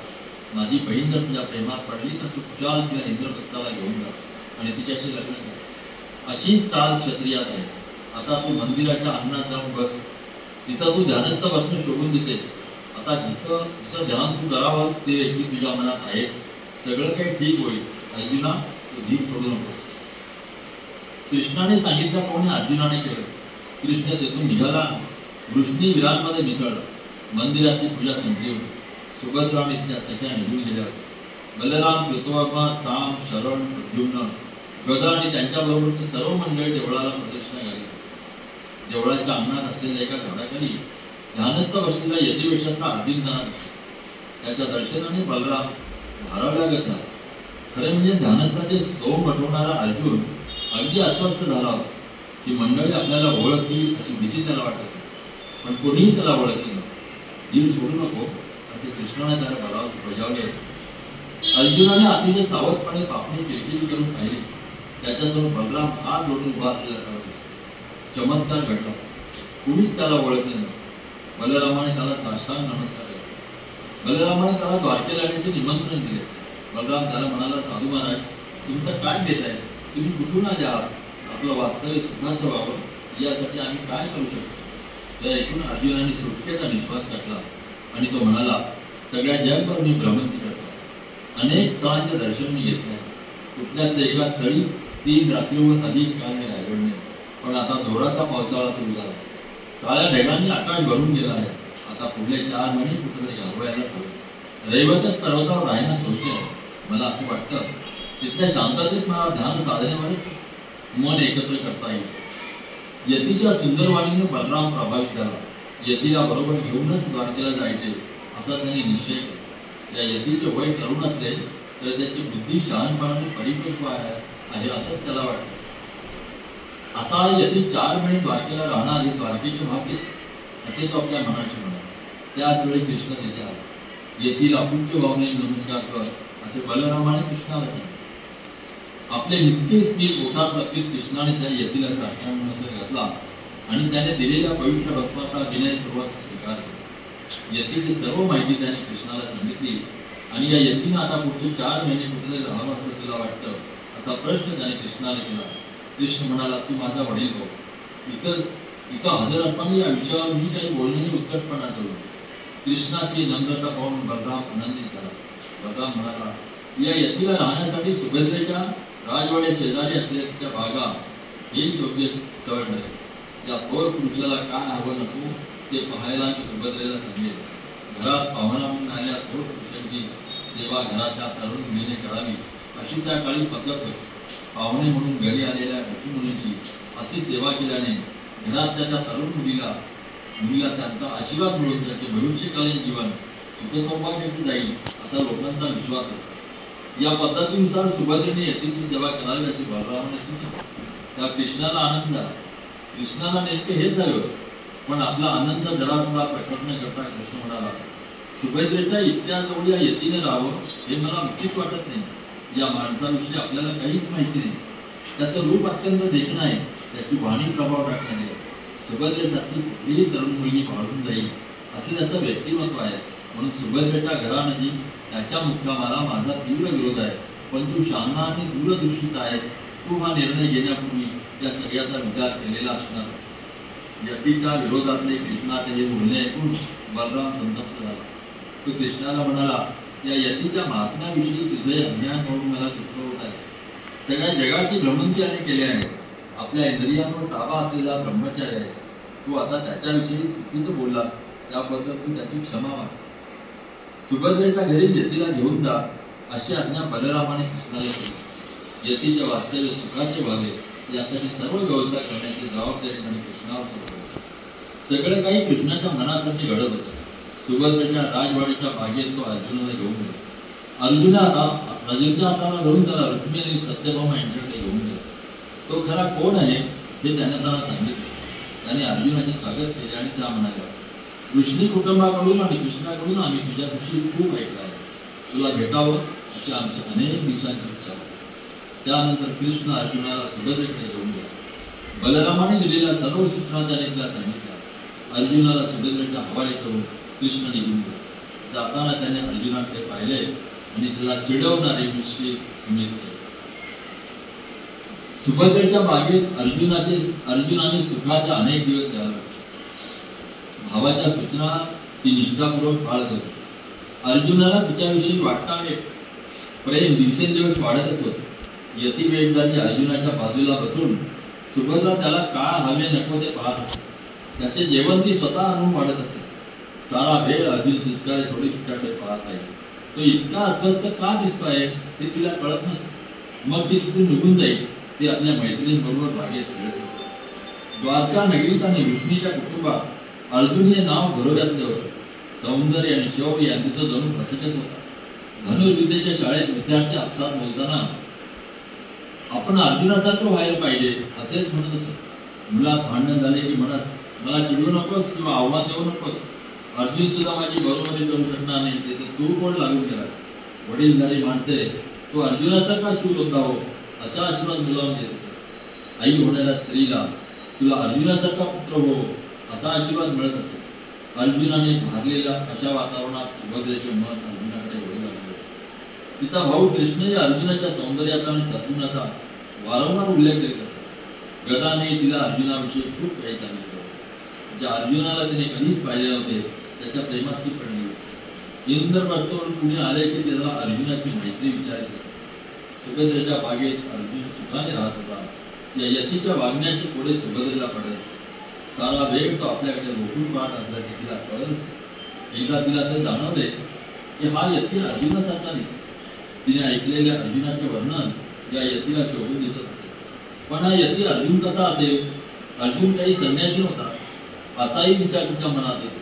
माझी बहीण जर तुझ्या प्रेमात पडली तर तू खुशाल तिला इंद्रप्रस्थाला घेऊन जा आणि तिच्याशी लग्न कर. अशी चाल क्षत्रियात आहे. आता तू मंदिराच्या अंगणात जाऊन बस. तिथं तू ध्यानस्थ बसणं शोभून दिसेल. आता जिथं ध्यान तू करावंस ते व्यक्ती तुझ्या मनात आहेच. सगळं काही ठीक होईल. अर्जुना, तू धीर सोडू नकोस. कृष्णाने सांगितल्याप्रमाणे अर्जुनाने केलं. कृष्ण तेथून निघाला. वृष्णी विरांमध्ये मिसळला. मंदिरातली पूजा संपली होती. सुभद्रा आणि त्या सख्या निघून गेल्या होत्या. बलराम, कृतवर्मा, साम, शरण, प्रद्युम्न, गदा आणि त्यांच्याबरोबरची सर्व मंडळी देवळाला प्रदक्षिणा घातली. देवळाच्या अंगणात असलेल्या एका झाडाखाली ध्यानस्थ बसलेला यतिवेशातला अर्जुन त्यांना दिसला. त्याच्या दर्शनाने बलराम भारावल्यागत झाला. खरे म्हणजे ध्यानस्थाचे सोम वटवणारा अर्जुन अगदी अस्वस्थ झाला होता. ही मंडळी आपल्याला ओळखतील अशी भीती त्याला वाटत होती. पण कोणीही त्याला ओळखले नव्हते. धीर सोडू नको असे कृष्णाने त्याला बजावले. अर्जुनाने अतिशय सावधपणे पापणी किरकिरी करून पाहिली. त्याच्यासमोर बलराम हात जोडून उभा असलेला दिसला. चमत्कार घडला. कुणीच त्याला ओळखले नाही. बलरामाने त्याला साष्टांग नमस्कार केला. बलरामाने त्याला द्वारकेला येण्याचे निमंत्रण दिले. बलराम त्याला म्हणाला, साधू महाराज, तुमचं काय बेत आहे? तुम्ही कुठून आले आहात? आपलं वास्तव्य सुखाचं व्हावं यासाठी आम्ही काय करू शकतो? त्या ऐकून अर्जुनाने सुटकेचा निश्वास टाकला आणि तो म्हणाला, सगळ्या जगभर मी भ्रमंती करतो. अनेक स्थळांचे दर्शन मी घेतले. कुठल्या एका स्थळी 3 रात्रीहून अधिक काळ मी राहिलो नाही. पण आता जोराचा पावसाळा सुरू झाला. काळ्या ढगांनी आकाश भरून गेला आहे. आता पुढले 4 महिने कुठेतरी घालवायलाच हवे. रैवतक पर्वतावर राहण्यास सोयीचे आहे. मला असं वाटतं तिथल्या शांततेत मला ध्यान साधनेमुळेच मन एकत्र करता येईल. यतीच्या सुंदर वाणीने बलराम प्रभावित झाला. यतीला बरोबर घेऊनच द्वारकेला जायचे असा त्यांनी निश्चय केला. या यतीचे वय तरुण असले तर त्याची बुद्धी शहाणपणाने परिपक्व आहे असंच त्याला वाटतं. असा यती 4 महिने द्वारकेला राहणार हे द्वारकेचे भाग्यच असे तो आपल्या मनाशी म्हणाला. त्याच वेळी कृष्ण तिथे आला. यतीला पूज्य भावनेने नमस्कार कर असे बलरामाने कृष्णाला सांगितले. आपले निस्के स्मित पोटात लपीत कृष्णाने त्या यतीला साष्टांग घातला आणि त्याने दिलेल्या पवित्र भस्माचा विनयपूर्वक स्वीकार केला. यतीची सर्व माहिती त्याने कृष्णाला सांगितली आणि या यतीनं आता पुढचे 4 महिने कुठेतरी राहावं असं तुला वाटतं असा प्रश्न त्याने कृष्णाला केला. कृष्ण म्हणाला, तू माझा वडील हो. इथं हजर असताना या विषयावर मी काही बोलण्याने उत्कटपणा जोडलो. कृष्णाची नम्रता पाहून बलराम आनंदित झाला. बलराम म्हणाला, या यतीला राहण्यासाठी सुभद्रेच्या राजवाड्या शेजारी असलेल्या बागा हे योग्य स्थळ ठरेल. या थोर पुरुषाला काय हवं नको ते पाहायला मी सुभद्रेला सांगेल. घरात पाहुणा म्हणून आलेल्या थोर पुरुषांची सेवा घराच्या तरुण मुलीने करावी अशी त्या काळी पद्धत होती. पाहुणे म्हणून घरी आलेल्या ऋषीमुनीची अशी सेवा केल्याने घरात त्याच्या तरुण मुलीला त्यांचा आशीर्वाद मिळून त्याचे भविष्यकालीन जीवन सुखसौभाग्याचे जाईल असा लोकांचा विश्वास होता. या पद्धतीनुसार सुभद्रेने यतीची सेवा करावी अशी बलरामाने सुचवले. त्या कृष्णाला आनंद झाला. कृष्णाला नेमके हेच हवे होते. पण आपला आनंद जरासुद्धा प्रकट न करता कृष्ण म्हणाला, सुभद्रेच्या इतक्या जवळ या यतीने राहावं हे मला उचित वाटत नाही. या माणसाविषयी आपल्याला काहीच माहिती नाही. त्याचं रूप अत्यंत देखणं आहे. त्याची वाणी प्रभाव टाकणारी आहे. सुभद्रेसाठी कुठलीही तरुण मुलगी भाळून जाईल असे त्याचं व्यक्तिमत्व आहे. म्हणून सुभद्रेच्या घरानजीक त्याच्या मुक्कामाला माझा तीव्र विरोध आहे. पण तू शहाणा आणि दूरदृष्टीचा आहेस. तू हा निर्णय घेण्यापूर्वी या सगळ्याचा विचार केलेला असणारच. यतीच्या विरोधातले कृष्णाचे हे बोलणे ऐकून बलराम संतप्त झाला. तो कृष्णाला म्हणाला, या यतीच्या महात्म्याविषयी तुझे अज्ञान म्हणून मला दुःख होत आहे. सगळ्या जगाची भ्रमंती आणि केले आहे. आपल्या इंद्रियांवर ताबा असलेला ब्रह्मचारी आहे. तू आता त्याच्याविषयी चुकीचं बोललास त्याबद्दल तू त्याची क्षमा माग. सुभद्रेच्या घरी यतीला घेऊन जा अशी आज्ञा बलरामाने कृष्णाला केली. यतीचे वास्तव्य सुखाचे व्हावे यासाठी सर्व व्यवस्था करण्याची जबाबदारी त्यांनी कृष्णावर सोपवली. सगळे काही कृष्णाच्या मनासाठी घडत होते. सुभद्रेच्या राजवाडीच्या बागेत तो अर्जुनाला घेऊन गेला. अर्जुनाच्या हाताला धरून त्याला रुक्मिणी आणि सत्यभामा यांच्याकडे घेऊन गेला. तो खरा कोण आहे हे त्याने त्यांना सांगितले. त्याने अर्जुनाचे स्वागत केले आणि त्या म्हणाल्या, ऋषी कुटुंबाकडून आणि कृष्णाकडून आम्ही तुझ्याविषयी खूप ऐकलं आहे. तुला भेटावं अशी आमची अनेक दिवसांची इच्छा होती. त्यानंतर कृष्ण अर्जुनाला सुभद्रेकडे घेऊन गेला. बलरामाने दिलेल्या सर्व सूचना त्याने तिला सांगितल्या. अर्जुनाला सुभद्रेच्या हवाले करून कृष्ण निघून गेला. जाताना त्याने अर्जुनाकडे पाहिले आणि त्याला चिडवणारे विषय स्मित केले. सुभद्रेच्या बागेत अर्जुनाने सुखाच्या अनेक दिवस घालवले. भावाच्या सूचना ती निष्ठापूर्वक पाळत होती. अर्जुनाला तिच्याविषयी वाटणारे प्रेम दिवसेंदिवस वाढतच होते. यती वेळदारी अर्जुनाच्या बाजूला बसून सुभद्रा त्याला काय हवे नको ते पाहत असे. त्याचे जेवण ती स्वतः आणून वाढत असे. सारा वेळ अर्जुन सुस्काळे थोडी तिच्याकडे पाहत आहे. तो इतका अस्वस्थ का दिसतोय हे तिला कळत नसते. मग ती तिथून निघून जाईल. ती आपल्या मैत्रिणींबरोबर बागेत फिरत असते. द्वारका नगरीत आणि विष्णूच्या कुटुंबात अर्जुन हे नाव गौरवातले होते. सौंदर्य आणि शौर्य यांचं जणू प्रसंगच होता. धनुर्विद्येच्या शाळेत विद्यार्थी आपसात बोलताना आपण अर्जुनासारखं व्हायला पाहिजे असेच म्हणत असत. मुलात भांडण झाले की म्हणत मला चिडवू नकोस किंवा आव्हान देऊ नकोस. अर्जुन सुद्धा माझी बरोबरी करू शकणार नाही. ते तू कोण लागून गेला. वडीलधारी माणसे तू अर्जुनासारखा शूर होता हो असा आशीर्वाद मुलावून देत असत. आई होणाऱ्या स्त्रीला तुला अर्जुनासारखा पुत्र हो असा आशीर्वाद मिळत असे. अर्जुनाने भारलेल्या अशा वातावरणात सुभद्रेचे मन अर्जुनाकडे वळू लागले. तिचा भाऊ कृष्णही अर्जुनाच्या सौंदर्याचा आणि सद्गुणाचा वारंवार उल्लेख करीत असे. गदाने तिला अर्जुनाविषयी खूप काही सांगितलं. ज्या अर्जुनाला तिने कधीच पाहिले नव्हते त्याच्या प्रेमात ती पडली. इंद्रप्रस्थावरून कुणी आले की त्याला अर्जुनाची मैत्री विचारायची असे. सुभद्रेच्या बागेत अर्जुन सुखाने राहत होता. या यतीच्या वागण्याचे पुढे सुभद्रेला पडत असे. सारा वेळ तो आपल्याकडे रोखून पाहत असल्याचे तिला कळत असे. एकदा तिला असे जाणवले की हा यती अर्जुनासारखा दिसतो. तिने ऐकलेल्या अर्जुनाचे वर्णन या यतीला शोभून दिसत असे. पण हा यती अर्जुन कसा असेल अर्जुन काही संन्यासी होता असाही विचार तिच्या मनात येतो.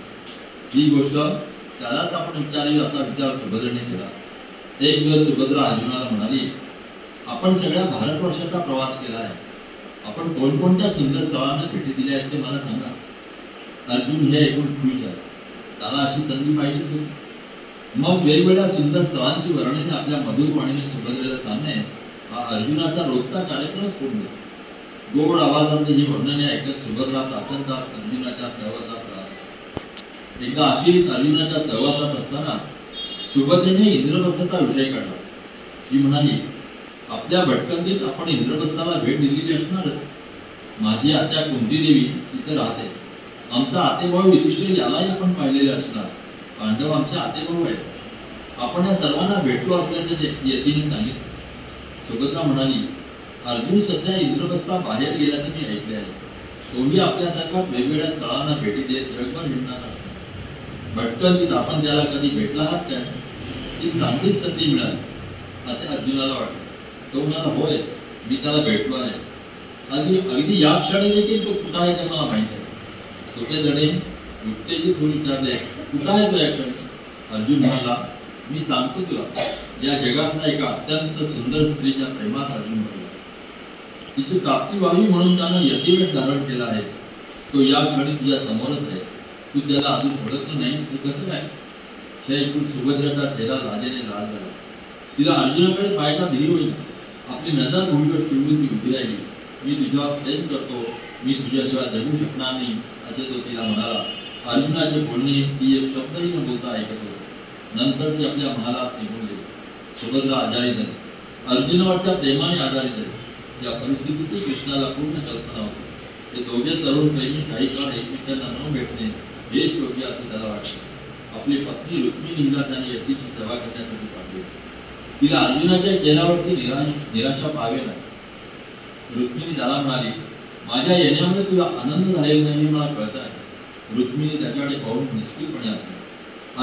ही गोष्ट त्यालाच आपण विचारावी असा विचार सुभद्रेने केला. एक दिवस सुभद्रा अर्जुनाला म्हणाली, आपण सगळ्या भारतवर्षाचा प्रवास केला आहे, आपण कोणकोणत्या सुंदर स्थळांना भेटी दिल्या आहेत ते मला सांगा. अर्जुन हे ऐकून खुश झाला. त्याला अशी संधी पाहिजे होती. मग वेगवेगळ्या सुंदर स्थळांची वर्णने आपल्या मधुर वाणीने सुभद्रेला सांगणे हा अर्जुनाचा रोजचा कार्यक्रमच होऊन गेला. गोड आवाजात ही वर्णने ऐकत सुभद्रा तासनतास अर्जुनाच्या सहवासात राहत. एकदा अशीच अर्जुनाच्या सहवासात असताना सुभद्रेने इंद्रप्रस्थाचा विषय काढला. ती म्हणाली, आपल्या भटकंतीत आपण इंद्रप्रस्थाला भेट दिलेली असणारच. माझी आत्या कुंती देवी तिथे राहते. आमचा आतेभाऊ युधिष्ठिर यालाही आपण पाहिलेले असणार. पांडव आमचे आतेभाऊ आहेत. आपण या सर्वांना भेटलो असल्याचे यतीने सांगितले. सुभद्रा म्हणाली, अर्जुन सध्या इंद्रप्रस्था बाहेर गेल्याचे मी ऐकले आहे. तोही आपल्यासारखा वेगवेगळ्या स्थळांना भेटी देत जगभर हिंडणार आहे. भटकंतीत आपण त्याला कधी भेटला आहात काय? ती चांगलीच संधी मिळाली असे अर्जुनाला वाटले. तो म्हणाला, होय, मी त्याला भेटलो आहे. अगदी या क्षणी देखील तो कुठं आहे ते मला माहिती आहे. सुभद्रेने उत्तेजित होऊन विचारले, कुठं आहे तो या क्षणी? अर्जुन म्हणाला, मी सांगतो तुला, या जगातल्या एका अत्यंत सुंदर स्त्रीच्या प्रेमात अर्जुन पडला. तिची प्राप्ती व्हावी म्हणून त्यानं यतिवेश धारण केला आहे. तो या क्षणी तुझ्या समोरच आहे. तू त्याला अजून ओळखलं नाहीस, कसं काय? हे ऐकून सुभद्रेचा चेहरा लाजेने लाल झाला. तिला अर्जुनाकडे पाहायचा धीर होईल. आपली नजर भूमीवर फिरवून ती उभी राहिली. मी तुझ्यावर प्रेम करतो, मी तुझ्याशिवाय जगू शकणार नाही असे तो तिला म्हणाला. अर्जुनाचे बोलणे ती एक शब्दही न बोलता ऐकत होती. नंतर ती आपल्या महालात निघून गेली. सुभद्रा आजारी झाली. अर्जुनावरच्या प्रेमाने आजारी झाली. या परिस्थितीची कृष्णाला पूर्ण कल्पना होती. ते दोघे तरुण प्रेमी काही काळ एकमेकांना न भेटणे हेच योग्य असे त्याला वाटले. आपली पत्नी रुक्मिणी हिला त्याने यतीची सेवा करण्यासाठी पाठवली. तिला अर्जुनाच्या चेहऱ्यावरती निराशा पाहावी लागली. रुक्मिणी त्याला म्हणाली, माझ्या येण्यामुळे तुला आनंद झालेला नाही मला कळत आहे. रुक्मिणी त्याच्याकडे पाहून निष्ठुरपणे असली.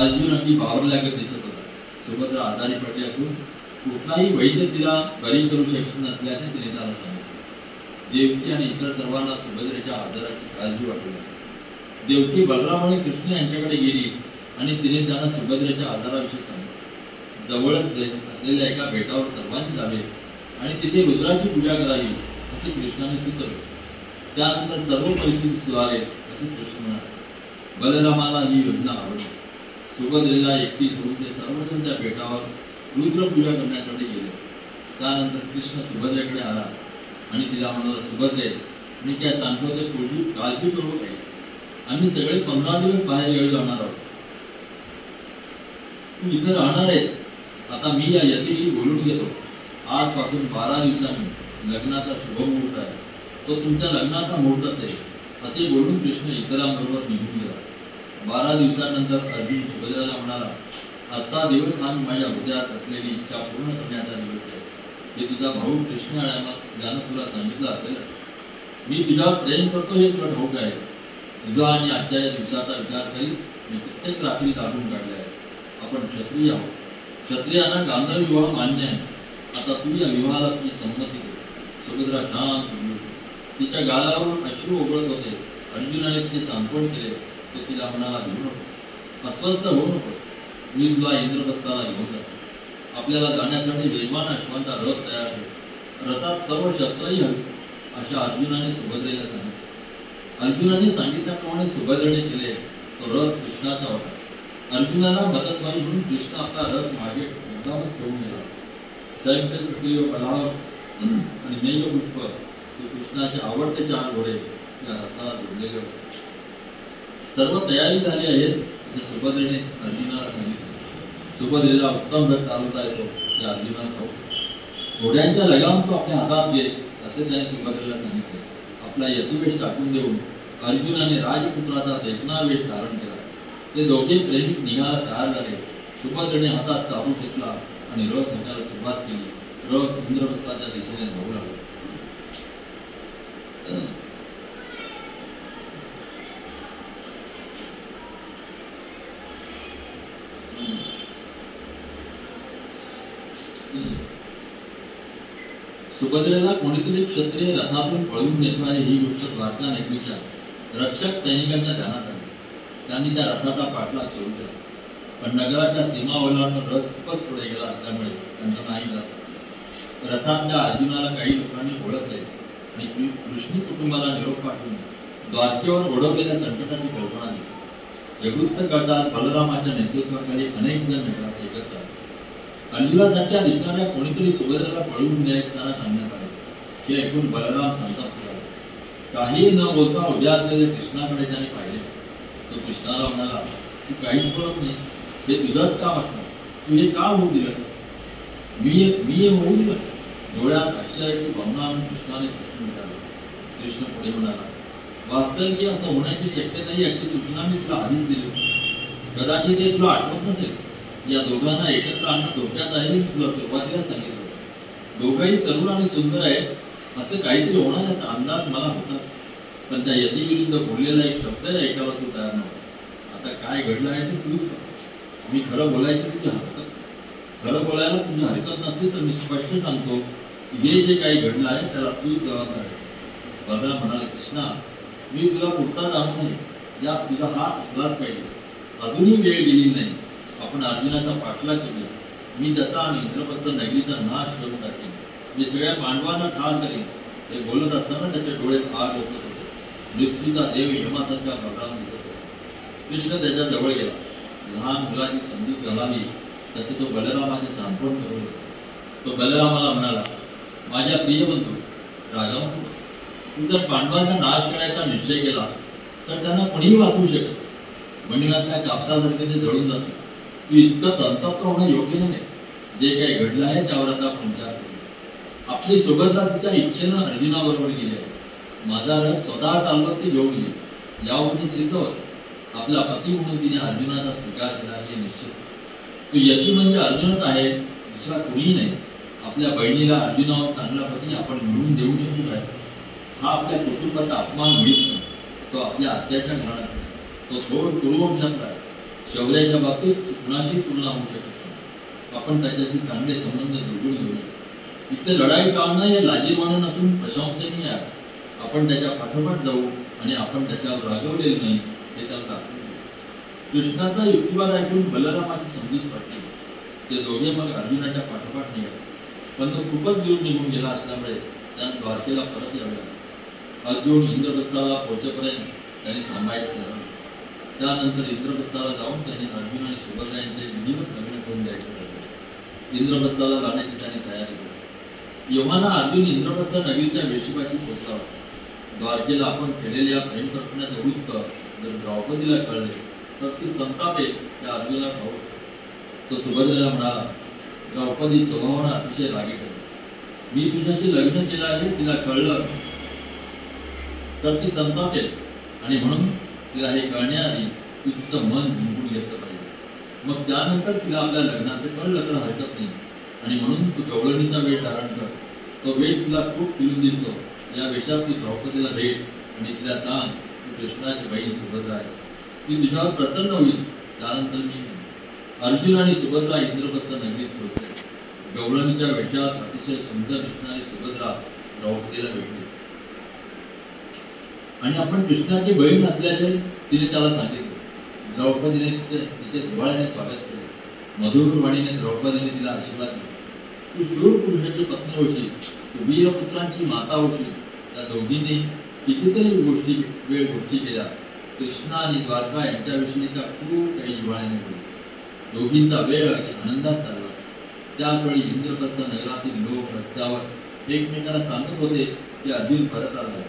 अर्जुन अगदी बावरल्यागत दिसत होता. सुभद्रा आजारी पडली असून कुठलाही वैद्य तिला बरी करू शकत नसल्याचे तिने त्याला सांगितले. देवकी आणि इतर सर्वांना सुभद्रेच्या आजाराची काळजी वाटू लागली. देवकी बलराम आणि कृष्ण यांच्याकडे गेली आणि तिने त्यांना सुभद्रेच्या आजाराविषयी सांगितले. जवळच असलेल्या एका बेटावर सर्वांनी जावे आणि तिथे रुद्राची पूजा करावी असे कृष्णाने सुचवले. त्यानंतर सर्व परिस्थिती सुधारेल असे कृष्ण म्हणाले. बलरामाला ही योजना आवडली. सुभद्रेला एकटी सोडून ते सर्वजण त्या बेटावर रुद्र पूजा करण्यासाठी गेले. त्यानंतर कृष्ण सुभद्रेकडे आला आणि तिला म्हणाला, सुभद्रे, मी काय सांगतो ते काळजी करू नये. आम्ही सगळे 15 दिवस बाहेर येऊ जाणार आहोत. तू इथे राहणार आहेस. आता मी या यतीशी बोलून घेतो. आजपासून 12 दिवसांनी लग्नाचा शुभ मुहूर्त आहे. तो तुमच्या लग्नाचा मुहूर्त असेल असे बोलून कृष्ण इतरांबरोबर निघून गेला. 12 दिवसांनंतर अर्जुन सुभद्रेला म्हणाला, आजचा दिवस हा माझ्या हृदयात असलेली इच्छा पूर्ण करण्याचा दिवस आहे. हे तुझा भाऊ कृष्ण ज्यानं तुला सांगितलं असेल. मी तुझ्यावर प्रेम करतो हे तुला ठाऊक आहे. तुझा आणि आजच्या या दिवसाचा विचार करीत मी प्रत्येक रात्री काढून काढले आहे. आपण क्षत्रिय आहोत. क्षत्रियांना गांधर्व विवाह मान्य आहे. आता तू या विवाहाला तुझी संमती दे. सुभद्रा शांत होती. तिच्या गालावरून अश्रू ओघळत होते. अर्जुनाने तिचे सांत्वन केले. तो तिला म्हणाला, भिवू नकोस, अस्वस्थ होऊ नकोस. मी तुला इंद्रप्रस्थाला घेऊन जातो. आपल्याला जाण्यासाठी वेगवान अश्वांचा रथ तयार आहे. रथात सर्व शस्त्रही हवी अशा अर्जुनाने सुभद्रेला सांगितले. अर्जुनाने सांगितल्याप्रमाणे सुभद्रेने केले. तो रथ कृष्णाचा होता. अर्जुनाला मदत व्हावी म्हणून कृष्ण आपला रथ मागे मुद्दामच ठेवून गेला. संयुक्त सुग्रीव, बलराम आणि मेघपुष्प हे कृष्णाचे आवडते 4 घोडे या रथाला जोडलेले होते. सर्व तयारी झाली आहे असे सुभद्रेने अर्जुनाला सांगितले. सुभद्रेला उत्तम रथ चालवता येतो हे अर्जुनाला ठाऊक. घोड्यांच्या लगाम तो आपल्या हातात घे असे त्याने सुभद्रेला सांगितले. आपला यतिवेश टाकून देऊन अर्जुनाने राजपुत्राचा देखणा वेश धारण केला. ते दोघे प्रेमिक निघायला तयार झाले. सुभद्रेने हातात चाबूक घेतला आणि रथ हाकायला सुरुवात केली. रथ इंद्रप्रस्थाच्या दिशेने धावू लागला. सुभद्रेला कोणीतरी क्षत्रिय रथातून पळवून नेतो आहे ही गोष्ट द्वारका नगरीच्या रक्षक सैनिकांच्या ध्यानात आली. त्यांनी त्या रथाचा पाठलाग सुरू केला, पण नगराच्या सीमा ओलांडून रथ खूपच पुढे गेला असल्यामुळे त्यांचा नाही झाला. रथातल्या अर्जुनाला काही लोकांनी ओळखले आणि कृष्णी कुटुंबाला निरोप पाठवून द्वारकेवर ओढवलेल्या संकटाची कल्पना दिली. यवृत्त गटात बलरामाच्या नेतृत्वाखाली अनेक जण एकत्र आले. अर्जुनासारख्या दिसणाऱ्या कोणीतरी सुभद्रेला पळवून न्यायला सांगण्यात आले. हे ऐकून बलराम संताप झाला. काही न बोलता उभ्या असलेल्या कृष्णाकडे त्याने पाहिले. तो कृष्णाला म्हणाला, तू काहीच बोलत नाही, हे तुझंच काम असणार, तू हे का होऊ दिलं? मी होऊ दिलं? डोळ्यात आश्चर्याची भावना आणून कृष्णाने प्रश्न विचारला. कृष्ण पुढे म्हणाला, वास्तविक असं होण्याची शक्यता नाही याची सूचना मी तुला आधीच दिली. कदाचित हे तुला आठवत नसेल, या दोघांना एकत्र आणणं धोक्यात आहे मी तुला सुरुवातीला सांगितलं. दोघंही तरुण आणि सुंदर आहेत, असं काहीतरी होणार याचा अंदाज मला होताच, पण त्या यतीविरुद्ध बोललेला एक शब्द ऐकायला तू तयार नव्हता. आता काय घडलं आहे ते तूच बघ. मी खरं बोलायची तुझी हरकत, खरं बोलायला तुझी हरकत नसली तर मी स्पष्ट सांगतो की हे जे काही घडलं आहे त्याला तू जबाबदार आहे. बलराम म्हणाले, कृष्णा, मी तुला पुरता जाणू नये, यात तुझा हात असलाच पाहिजे. अजूनही वेळ गेली नाही. आपण अर्जुनाचा पाठलाग केला. मी त्याचा आणि इंद्रप्रस्थ नगरीचा नाश करून टाकेन. मी सगळ्या पांडवांना ठार करेन. हे बोलत असताना त्याच्या डोळ्यात आग ओकत होते. मृत्यूचा देव यमासारखा बलराम दिसत होता. कृष्ण त्याच्या जवळ गेला. लहान मुलाची समजूत घालावी तसे तो बलरामाचे सांत्वन करू लागला. तो बलरामाला म्हणाला, माझ्या प्रिय बंधू रागावू नको. तू जर पांडवांचा नाश करायचा निश्चय केला तर त्यांना कोणीही वाचवू शकत. मंडिनातल्या कापसासारखे ते जळून जाते. तू इतकं तंतप्त होणं योग्य नाही. जे काही घडलं आहे त्यावर आता आपण विचार करू. आपली सुभद्रा तिच्या इच्छेनं अर्जुनाबरोबर गेली आहे. माझा रथ स्वतः चालवत ते घेऊन गेली. यावरून सिद्ध होत आपला पती म्हणून तिने अर्जुनाचा स्वीकार केला हे निश्चित. तो यती म्हणजे अर्जुनच आहे, दुसरा कुणीही नाही. आपल्या बहिणीला अर्जुनावर चांगला पती आपण मिळवून देऊ शकतो काय? हा आपल्या कुटुंबाचा अपमान होईच नाही. तो आपल्या आत्याच्या घरात आहे. तो थोर कुरुवंशातला आहे. शौर्याच्या बाबतीत कुणाशी तुलना होऊ शकत नाही. आपण त्याच्याशी चांगले संबंध जोडून घेऊया. इथे लढाई टाळणं हे लाजीरवाणं नसून प्रशंसनीय आहे. आपण त्याच्या पाठोपाठ जाऊ आणि आपण त्याच्यावर रागवलेलं नाही हे त्याला दाखवू. कृष्णाचा युक्तिवाद ऐकून बलरामाची समजूत पडली. ते दोघे मग अर्जुनाच्या पाठोपाठ निघाले. पण तो खूपच दूर निघून गेला असल्यामुळे त्यास द्वारकेला परत यावे लागले. अर्जुन इंद्रप्रस्थाला पोहोचेपर्यंत त्यांनी थांबायचं ठरवलं. त्यानंतर इंद्रप्रस्थाला जाऊन त्यांनी अर्जुन आणि सुभद्रा यांचे विधिवत लग्न करून द्यायचं ठरवलं. इंद्रप्रस्थाला जाण्याची त्यांनी तयारी केली. एव्हाना अर्जुन इंद्रप्रस्थ नगरीच्या वेशीपाशी पोहोचला. द्वारकेला आपण केलेल्या प्रेमकल्पनाचे वृत्त जर द्रौपदीला कळले तर ती संतापेल त्या अर्जुनाला भाऊ. तो सुभद्रेला म्हणाला, द्रौपदी स्वभावानं अतिशय रागीट आहे. मी तुझ्याशी लग्न केलं आहे तिला कळलं तर ती संतापेल आणि म्हणून तिला हे कळण्याआधी तू तिचं मन जिंकून घेतलं पाहिजे. मग त्यानंतर तिला आपल्या लग्नाचं कळलं तर हरकत नाही. आणि म्हणून तू गवळणीचा वेष धारण कर. तो वेश तुला खूप खिळून दिसतो. या वेशात तू द्रौपदीला भेट आणि तिला सांग तू कृष्णाची बहीण सुभद्रा आहे. ती तुझ्यावर प्रसन्न होईल. त्यानंतर मी अर्जुन आणि सुभद्रा इंद्रप्रस्थ नगरीत पोहोचले. गवळणीच्या वेशात अतिशय सुंदर दिसणारी सुभद्रा द्रौपदीला भेटली आणि आपण कृष्णाची बहीण असल्याचे तिने त्याला सांगितले. द्रौपदीने तिचे जिव्हाळ्याने स्वागत केले. मधुर वाणीने द्रौपदीने तिला आशीर्वाद दिला. तू शूर पुरुषाची पत्नी होशील, तू वीरपुत्रांची माता होशील. त्या दोघींनी कितीतरी गोष्टी केल्या. कृष्ण आणि द्वारका यांच्याविषयी त्या खूप काही जिव्हाळ्याने बोलल्या. दोघींचा वेळ आनंदात चालला. त्याच वेळी इंद्रप्रस्थ नगरातील लोक रस्त्यावर एकमेकांना सांगत होते की अर्जुन परत आला.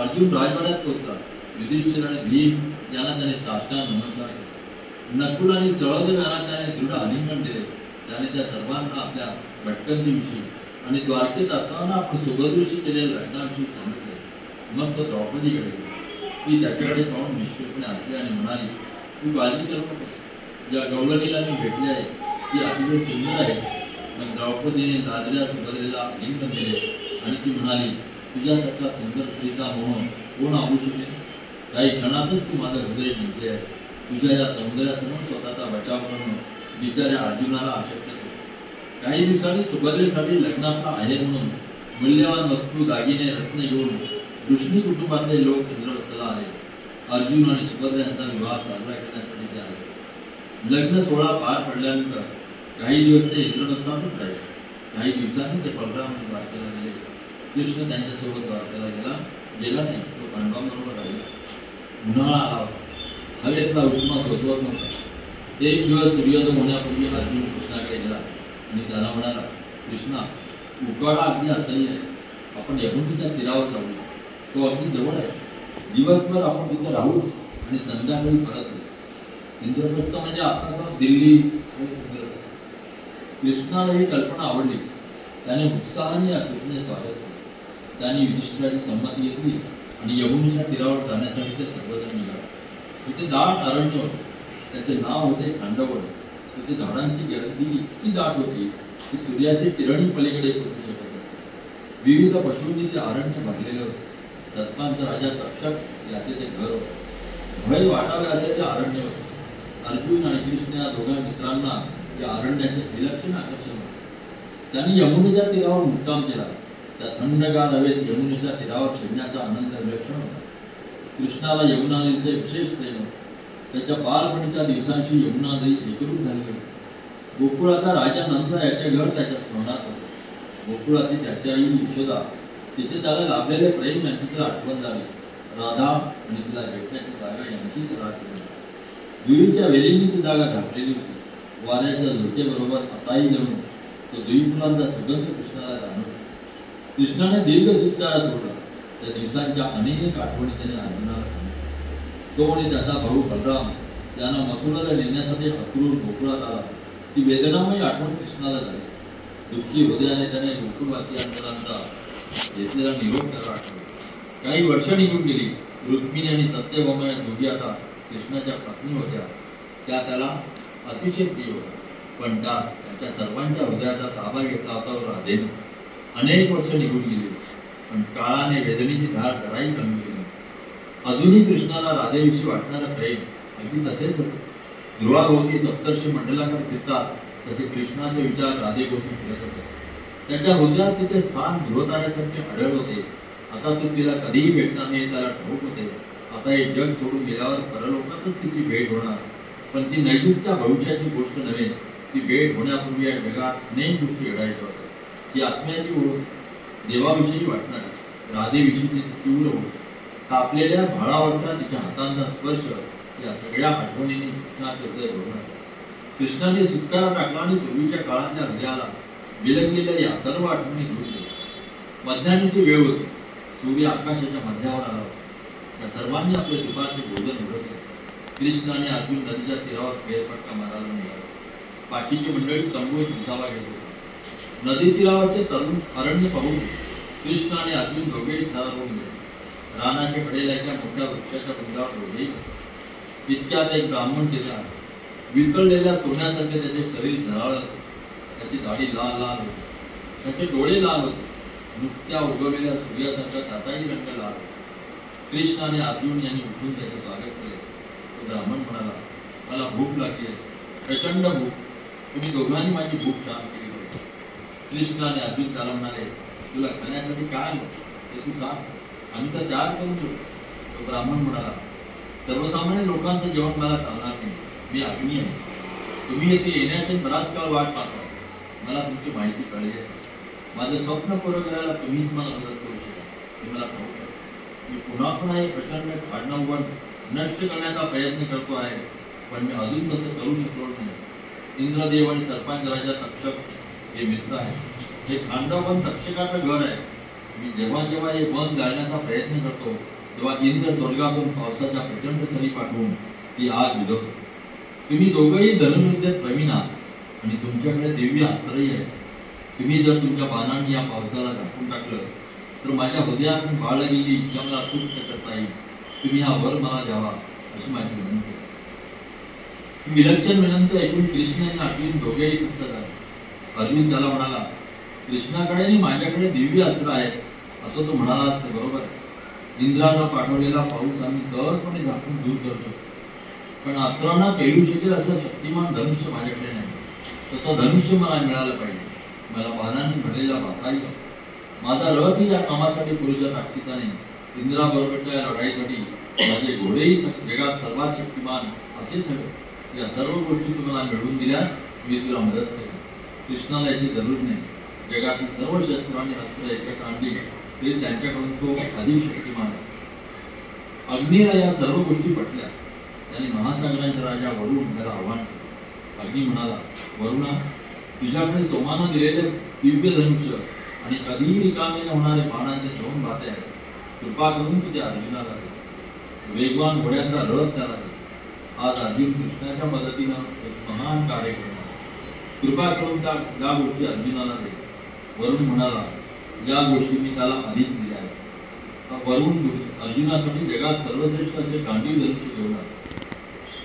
अर्जुन राजवाड्यात पोहोचला. युधिष्ठिर आणि भीम यांना त्याने साष्टांग नमस्कार केला. नकुल आणि सहदेव यांना त्याने दृढ आलिंगन दिले. त्याने त्या सर्वांना आपल्या भटकंतीविषयी आणि द्वारकेत असताना आपण सुभद्रेशी केलेल्या लग्नाविषयी सांगितले. मग तो द्रौपदीकडे गेला. ती त्याच्याकडे पाहून निष्ठुरपणे हसली आणि म्हणाली, तू काळजी करू नकोस. ज्या गवळणीला मी भेटले आहे ती अतिशय सुंदर आहे. मग द्रौपदीने लाजऱ्या सुभद्रेला आलिंगन दिले आणि ती म्हणाली, तुझ्यासारखा सुंदर स्त्रीचा मोह कोण आवडू शकेल? काही क्षणातच तू माझं हृदय जिंकले आहेस. तुझ्या या सौंदर्यासमोर स्वतःचा बचाव करणं बिचाऱ्या अर्जुनाला अशक्यच होते. काही दिवसांनी सुभद्रेसाठी लग्नातला आहे म्हणून मूल्यवान वस्तू दागिने रत्न घेऊन ऋषी कुटुंबातले लोक इंद्रप्रस्थाला आले. अर्जुन आणि सुभद्रा यांचा विवाह साजरा करण्यासाठी ते आले. लग्न सोहळा पार पडल्यानंतर काही दिवस ते इंद्रप्रस्थातच राहिले. काही दिवसांनी ते बलराम द्वारकेला गेले. कृष्ण त्यांच्यासोबत द्वारकेला गेला नाही, तो पांडवांबरोबर राहिला. उन्हाळा आला होता. हवेतला उष्मा सोसवत नव्हता. एक दिवस सूर्योदय होण्यापूर्वी अर्जुन कृष्णाकडे गेला आणि त्याला म्हणाला, कृष्णा, उकाडा अगदी असह्य आहे. आपण यमुनेच्या तीरावर जाऊया. तो अगदी जवळ आहे. दिवसभर आपण तिथे राहू आणि संध्याकाळी परत येऊ. इंद्रप्रस्थ म्हणजे आता दिल्ली इंद्रप्रस्थ. कृष्णाला ही कल्पना आवडली. त्याने उत्साहाने या सूचनेस स्वागत केले. त्याने युधिष्ठिराची संमती घेतली आणि यमुनेच्या तीरावर जाण्यासाठी ते सर्वजण निघाले. तिथे दाट अरण्य होते. त्याचे नाव होते खांडवळ. तिथे झाडांची गर्दी इतकी दाट होती की सूर्याची किरणी पलीकडे पोहोचू शकत होते. विविध पशूंनी ते अरण्य भरलेले होते. सर्पांचा राजा तक्षक याचे ते घर होते. भय वाटावे असे ते अरण्य होते. अर्जुन आणि कृष्ण या दोघा मित्रांना या अरण्याचे विलक्षण आकर्षण होते. त्यांनी यमुनेच्या तीरावर मुक्काम केला. त्या थंडगार हवेत यमुनेच्या तीरावर फिरण्याचा आनंद विलक्षण होता. कृष्णाला यमुना नदीचे विशेष प्रेम होते. त्याच्या बालपणीच्या दिवसांशी यमुना नदी एकरूप झाली होती. गोकुळाचा राजा नंद याचे घर त्याच्या स्मरणात होते. गोकुळातील त्याची आई यशोदा, तिचे त्याला लाभलेले प्रेम यांची त्याला आठवण झाली. राधा आणि तिला भेटण्याची जागा यांची त्याला आठवण झाली. जुईच्या वेलींनी ती जागा झाकलेली होती. वाऱ्याच्या झुळकेबरोबर आताही जणू तो जुई फुलांचा सुगंध कृष्णाला जाणवला. कृष्णाने दीर्घ सुस्कारा सोडला. त्या दिवसांच्या अनेक आठवणी त्याने अर्जुनाला सांगितल्या. तो आणि त्याचा भाऊ बलराम त्यांना मथुराला नेण्यासाठी हकलून गोकुळात आला. ती वेदनामयी आठवण कृष्णाला झाली. दुःखी हृदयाने त्याने गोकुळवासियांचा घेतलेला निरोप त्याला आठवला. काही वर्ष निघून गेली. रुक्मिणी आणि सत्यभामा या दोघी आता कृष्णाच्या पत्नी होत्या. त्या त्याला अतिशय प्रिय होत्या. पण त्याच्या सर्वांच्या हृदयाचा ताबा घेतला होता राधेने. अनेक वर्ष निघून गेली, पण काळाने वेदनेची धार जराही कमी केली. अजूनही कृष्णाला राधेविषयी वाटणारं प्रेम अगदी तसेच होते. ध्रुवाभोवती सप्तर्षी मंडलाकडे फिरतात तसे कृष्णाचे विचार राधेभोवती फिरत असत. त्याच्या हृदयात तिचे स्थान ध्रुवताऱ्यासारखे आढळ होते. आता तो तिला कधीही भेटणार नाही त्याला ठाऊक होते. आता हे जग सोडून गेल्यावर परलोकातच तिची भेट होणार. पण ती नैतिकच्या भविष्याची गोष्ट नव्हे. ती भेट होण्यापूर्वी या जगात अनेक गोष्टी घडायच्या होत्या. ती आत्म्याची ओळख, देवाविषयी वाटणारी, राधेविषयीची तीव्र ओळख, तापलेल्या भाळावरचा तिच्या हातांचा स्पर्श, या सगळ्या आठवणींनी कृष्णाचे हृदय भरलं. कृष्णाने सुटकारा टाकला आणि पूर्वीच्या काळातल्या हृदयाला विलगलेल्या या सर्व आठवणी दूर केल्या. मध्यान्हीची वेळ होती. सूर्य आकाशाच्या मध्यावर आला होता. या सर्वांनी आपले दुपारचे भोजन उरकले. कृष्ण आणि अर्जुन नदीच्या तीरावर फेरफटका मारायला निघाले. बाकीची मंडळी तंबूत विसावा घेत होती. नदी तीरावरचे तरुण अरण्य पाहून कृष्ण आणि अर्जुन दोघेही ठरवून गेले. रानाच्या कडेला एका मोठ्या वृक्षाच्या बुंदावर दोघेही बसले. इतक्यात एक ब्राह्मण तिथे आला. वितळलेल्या सोन्यासारखे त्याचे शरीर झळाळत होते. त्याची दाढी लाल लाल होती. त्याचे डोळे लाल होते. नुकत्या उगवलेल्या सूर्यासारखा त्याचाही रंग लाल होता. कृष्ण आणि अर्जुन यांनी उठून त्याचे स्वागत केले. तो ब्राह्मण म्हणाला, मला भूक लागली आहे, प्रचंड भूक. तुम्ही दोघांनी माझी भूक शांत केली पाहिजे. कृष्ण आणि अर्जुन त्याला म्हणाले, तुला खाण्यासाठी काय हवं ते तू सांग, आम्ही तर तयार करून देऊ. तो ब्राह्मण म्हणाला, सर्वसामान्य लोकांचं जेवण मला चालणार नाही. मी अग्नी आहे. तुम्ही येथे येण्याचे बराच काळ वाट पाहता. मला तुमची माहिती कळली आहे. माझं स्वप्न पूर्ण करायला तुम्हीच मला मदत करू शकाल हे मला ठाऊक आहे. मी पुन्हा पुन्हा हे प्रचंड खाडणवण नष्ट करण्याचा प्रयत्न करतो आहे, पण मी अजून तसं करू शकलो नाही. इंद्रदेव आणि सरपंच राजा तक्षक हे मित्र आहेत. हे खांडवण तक्षकाचं घर आहे. मी जेव्हा जेव्हा हे वन जाळण्याचा प्रयत्न करतो तेव्हा इंद्र स्वर्गातून पावसाच्या प्रचंड सरी पाठवून ती आग विझवतो. तुम्ही दोघंही धनुर्विद्येत प्रवीण आहात आणि तुमच्याकडे दिव्य अस्त्रही आहे. तुम्ही जर तुमच्या बाणांनी या पावसाला झाकून टाकलं तर माझ्या हृदयातून बाळगलेली इच्छा मला तृप्त करता येईल. तुम्ही हा वर मला द्यावा अशी माझी विनंती आहे. विलक्षण विनंती ऐकून कृष्ण आणि अर्जुन दोघेही तृप्त झाले. अर्जुन त्याला म्हणाला, कृष्णाकडे आणि माझ्याकडे दिव्य अस्त्र आहे असं तो म्हणाला असते बरोबर आहे. इंद्रानं पाठवलेला पाऊस आम्ही सहजपणे झाकून दूर करू शकतो, पण अस्त्रांना पेलू शकेल असं शक्तिमान धनुष्य माझ्याकडे नाही. तसं धनुष्य मला मिळालं पाहिजे. मला बाणांनी भरलेला बाताही. माझा रथही या कामासाठी पुरेशा ताकदीचा नाही. इंद्राबरोबरच्या या लढाईसाठी माझे घोडेही जगात सर्वात शक्तिमान असेच हवे. या सर्व गोष्टी तुम्हाला मिळवून दिल्यास मी तुला मदत करेन. कृष्णाला याची जरूर नाही. जगातील सर्व शस्त्र आणि अस्त्र एकत्र आणली तरी त्यांच्याकडून तो अधिक शक्तिमान आहे. अग्नीला या सर्व गोष्टी पटल्या. त्याने महासागरांच्या राजा वरुण त्याला आव्हान केले. अग्नी म्हणाला, वरुणा, तुझ्याकडे सोमानं दिलेले दिव्य धनुष्य आणि कधीही रिकामे न होणारे बाणांचे 2 भाते आहेत. कृपा करून तुझ्या अर्जुनाला दे. वेगवान घोड्यांचा रथ त्याला दे. आज अर्जुन कृष्णाच्या मदतीनं एक महान कार्य करणार. कृपा करून त्या गोष्टी अर्जुनाला दे. वरुण म्हणाला, या गोष्टी मी त्याला आधीच दिल्या आहेत. वरुण अर्जुनासाठी जगात सर्वश्रेष्ठ असे गांडीव धनुष्य घेऊन आला.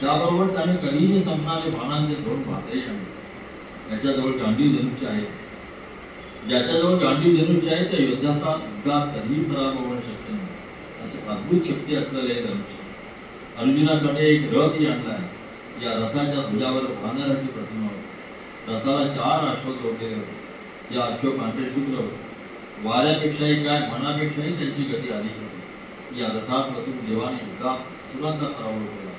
त्याबरोबर त्याने कधीही संपणारे बाणांचे 2 भातेही आणले. त्याच्याजवळ गांडीव धनुष्य आहे. ज्याच्याजवळ गांडीव धनुष्य आहे त्या युद्धाचा कधीही पराभव होणं शक्य नाही. असे अद्भुत शक्ती असलेले धनुष्य. अर्जुनासाठी एक रथही आणला आहे. या रथाच्या ध्वजावर वानराची प्रतिमा होती. रथाला 4 अश्व जोडलेले होते. या अश्व पांढरे शुभ्र होते. वाऱ्यापेक्षाही काय मनापेक्षाही त्यांची गती अधिक होती. या रथात बसून देवाने युद्धात असुरांचा पराभव केला.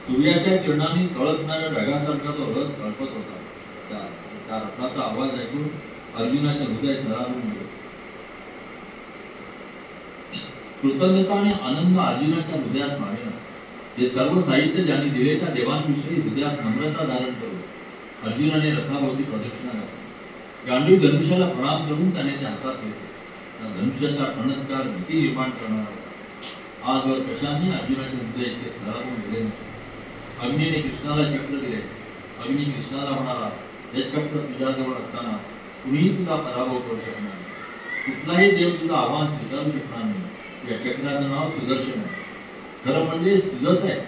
सूर्याच्या किरणांनी तळपणाऱ्या ढगासारखा तो रथ तळपत होता. त्या रथाचा आवाज ऐकून अर्जुनाचे हृदय थरारून गेले. कृतज्ञता आणि आनंद अर्जुनाच्या हृदयात मावेना. हे सर्व साहित्य ज्यांनी दिले त्या देवांविषयी हृदयात नम्रता धारण करून अर्जुनाने रथाभोवती प्रदक्षिणा घातली. गांडीव धनुष्याला प्रणाम करून त्याने ते हातात घेतले. त्या धनुष्याचा रणत्कार भीती निर्माण करणारा होता. आजवर कशाने अर्जुनाचे हृदय इतके थरारून गेले नाही. अग्नीने कृष्णाला चक्र दिले. अग्नी कृष्णाला म्हणाला, हे चक्र तुझ्याजवळ असताना कुणीही तुझा पराभव करू शकणार नाही. कुठलाही देव तुझं आव्हान स्वीकारू शकणार नाही. या चक्राचं नाव सुदर्शन आहे. खरं म्हणजे तुझंच आहे.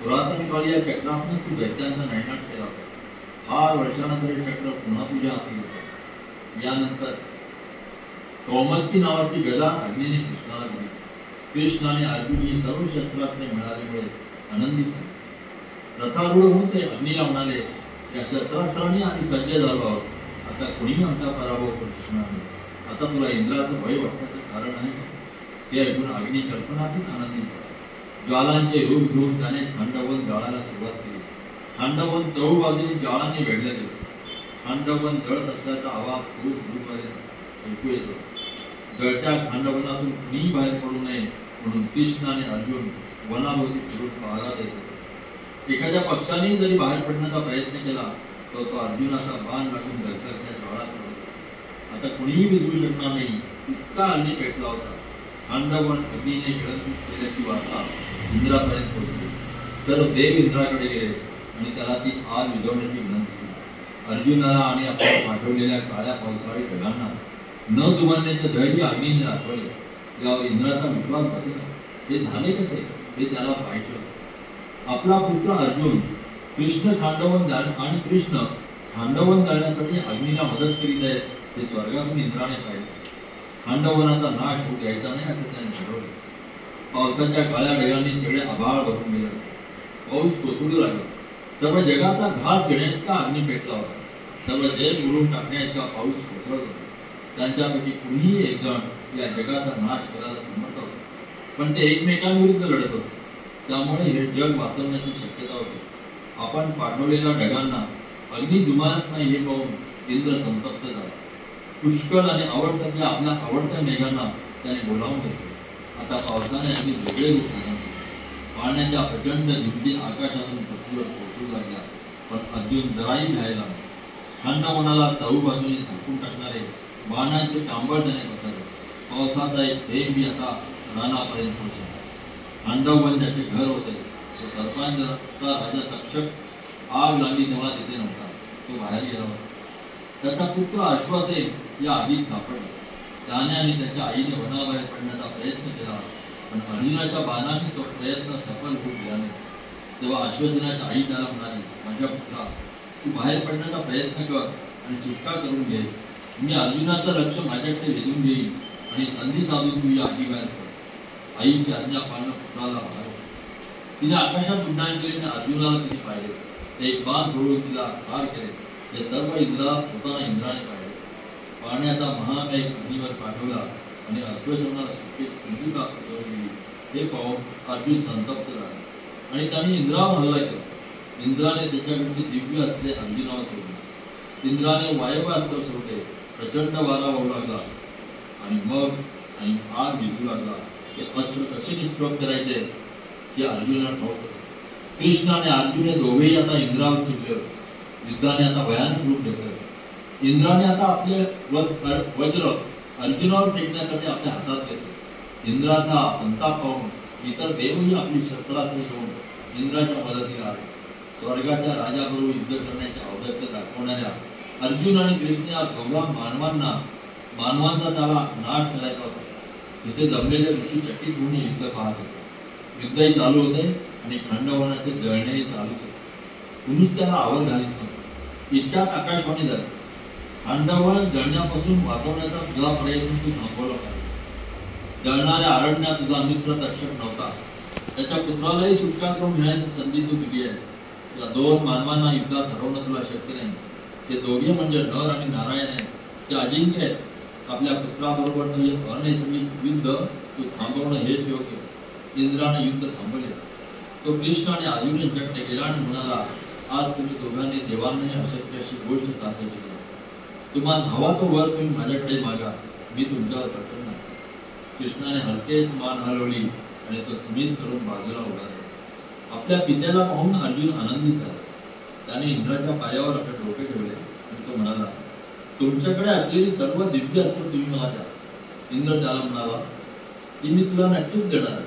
पुरातन काळी या चक्रातूनच तू दैत्यांचा नायनाट केला होता. 8 वर्षानंतर हे चक्र पुन्हा तुझ्या हाती येतं. यानंतर कौमत्की नावाची गदा अग्नीने कृष्णाला दिली. कृष्ण आणि अर्जुन ही सर्व शस्त्रास्त्रे मिळाल्यामुळे आनंदित झाले. रथारूढ होऊन ते अग्नीला म्हणाले, या शस्त्रास्त्रांनी आम्ही सज्ज झालो आहोत. आता कुणीही आमचा पराभव करू शकणार नाही. आता तुला इंद्राचं भय वाटण्याचं कारण आहे. ते ऐकून अग्नी कल्पनातीत आनंदित झाला. ज्वालांचे रूप घेऊन त्याने खांडवन जाळायला सुरुवात केली. खांडवन चहूबाजूने ज्वाळांनी वेढलं गेलं. खांडवन जळत असल्याचा आवाज खूप दूरपर्यंत ऐकू येतो. जळत्या खांडवनातून कुणीही बाहेर पडू नये म्हणून कृष्ण आणि अर्जुन वनाभोवती फिरून पहारा देत होते. एखाद्या पक्षाने जरी बाहेर पडण्याचा प्रयत्न केला तर तो अर्जुनाचा बाण लागून गरगरत्या ज्वाळात पडत असे. आता कुणीही विझवू शकणार नाही इतका अग्नी पेटला होता. खांडवन अग्नीने गिळंकृत केल्याची वार्ता इंद्रापर्यंत पोहोचली. सर्व देव इंद्राकडे गेले आणि त्याला ती आग विझवण्याची विनंती केली. अर्जुनाला आणि आपण पाठवलेल्या काळ्या पावसाळी ढगांना न जुमानण्याचे धैर्य अग्नीने दाखवले. यावर इंद्राचा विश्वास बसेना. हे झाले कसे हे त्याला पाहायचे होते. आपला पुत्र अर्जुन कृष्ण खांडवन आणि कृष्ण खांडवन जाळण्यासाठी अग्नीला मदत करीत आहेत हे स्वर्गातून इंद्राने पाहिले. खांडवनाचा नाश होऊ द्यायचा नाही असं त्याने ठरवले. पावसाच्या काळ्या ढगांनी सगळे आभाळ भरून गेले. पाऊस कोसळू लागला. सर्व जगाचा घास घेण्याइतका अग्नी पेटला होता. सर्व जग उडून टाकण्याइतका पाऊस कोसळत होता. त्यांच्यापैकी कुणीही एक जण या जगाचा नाश करायला समर्थ होते. पण ते एकमेकांविरुद्ध लढत होते. त्यामुळे हे जग वाचवण्याची शक्यता होती. आपण पाठवलेल्या ढगांना अग्नी जुमानत नाही हे पाहून इंद्र संतप्त झाला. पुष्कळ आणि आवडत्या आपल्या आवडत्या मेघांना त्याने बोलावून घेतले. आता पावसाने अगदी वेगळे रूप घेतले. पाण्याच्या प्रचंड धिंडी आकाशातून पृथ्वीवर पोहोचू लागल्या. पण अर्जुन जराही भ्यायला. खांडवनाला चहूबाजूने झाकून टाकणारे बाणांचे कांबळ त्याने पसरले. पावसाचा एक थेंबही आता रानापर्यंत पोहोचला. खांडवन ज्याचे घर होते तो सर्पांचा राजा तक्षक आग लागली तेव्हा तिथे नव्हता. तो बाहेर गेला होता. त्याचा पुत्र अश्वसेन या आगीत सापडला. त्याने आणि त्याच्या आईने वनाबाहेर पडण्याचा प्रयत्न केला. पण अर्जुनाच्या बाणाने तो प्रयत्न सफल होऊ दिला नाही. तेव्हा अश्वसेनाच्या आई त्याला म्हणाली, माझ्या पुत्रा, तू बाहेर पडण्याचा प्रयत्न कर आणि सुटका करून घे. मी अर्जुनाचं लक्ष माझ्याकडे वेधून घेईन आणि संधी साधून तू या आगीबाहेर पड. आईची आज्ञा पाळणं पुत्राला भाग. तिने आकाशात उड्डाण केले आणि अर्जुनाला तिने पाहिले. ते एक बाण सोडून तिला ठार केले. हे सर्व इंद्राला होताना इंद्राने पाहिले. पाण्याचा महामेघ अग्नीवर पाठवला आणि अश्वशना सुटकेत सिंधुता उतरवली. हे पाहून अर्जुन संतप्त झाला आणि त्याने इंद्रावर हल्ला केला. इंद्राने त्याच्याकडचे दिव्य अस्त्रे अर्जुनावर सोडले. इंद्राने वायव्य अस्त्र सोडले. प्रचंड वारा वाहू लागला आणि मग आग भिजू लागला. हे अस्त्र कसे निष्प्रभ करायचे हे अर्जुनाला ठाऊक होते. कृष्ण आणि अर्जुन हे दोघेही आता इंद्रावर चिडले होते. युद्धाने आता भयानक रूप घेतले. इंद्राने आता आपले वज्र अर्जुनावर टेकण्यासाठी आपल्या हातात घेतले. इंद्राचा संताप पाहून इतर देवही आपली शस्त्रास्त्रे घेऊन इंद्राच्या मदतीला आले. स्वर्गाच्या राजाबरोबर युद्ध करण्याचे औदार्य दाखवणाऱ्या अर्जुन आणि कृष्ण या दोघा मानवांचा त्याला नाश करायचा होता. तिथे जमलेले ऋषी चकित होऊन युद्ध पाहत होते. युद्धही चालू होते आणि खंडवनाचे जळणेही चालूच होते. कुणीच त्याला आवर घालीत नव्हते. इतक्यात आकाशवाणी झाली, खंडवन जळण्यापासून वाचवण्याचा तुझा प्रयत्न तू थांबवला पाहिजे. जळणाऱ्या अरण्यात तुझा मित्र तक्षक नव्हता. त्याच्या पुत्रालाही सुटका करून घेण्याची संधी तू दिली आहे. या दोन मानवांना युद्धात हरवणं तुला शक्य नाही. ते दोघे म्हणजे नर आणि नारायण आहेत. ते अजिंक्य आहेत. आपल्या पुत्राबरोबरचं हे अनैसर्गिक युद्ध तू थांबवणं हेच योग्य. इंद्राने युद्ध थांबवले. तो कृष्ण आणि अर्जुन यांच्याकडे गेला आणि म्हणाला, आज तुम्ही दोघांनी देवांनाही अशक्य अशी गोष्ट साध्य केली. तुम्हाला हवा तो वर तुम्ही माझ्याकडे मागा, मी तुमच्यावर प्रसन्न आहे. कृष्णाने हलकेच मान हलवली आणि तो स्मित करून बाजूला उभा राहिला. आपल्या पित्याला पाहून अर्जुन आनंदित झाला. त्याने इंद्राच्या पायावर आपले डोके ठेवले आणि तो म्हणाला, तुमच्याकडे असलेली सर्व दिव्य अस्त्र तुम्ही मला द्या. इंद्र त्याला म्हणाला, ती मी तुला नक्कीच देणार आहे,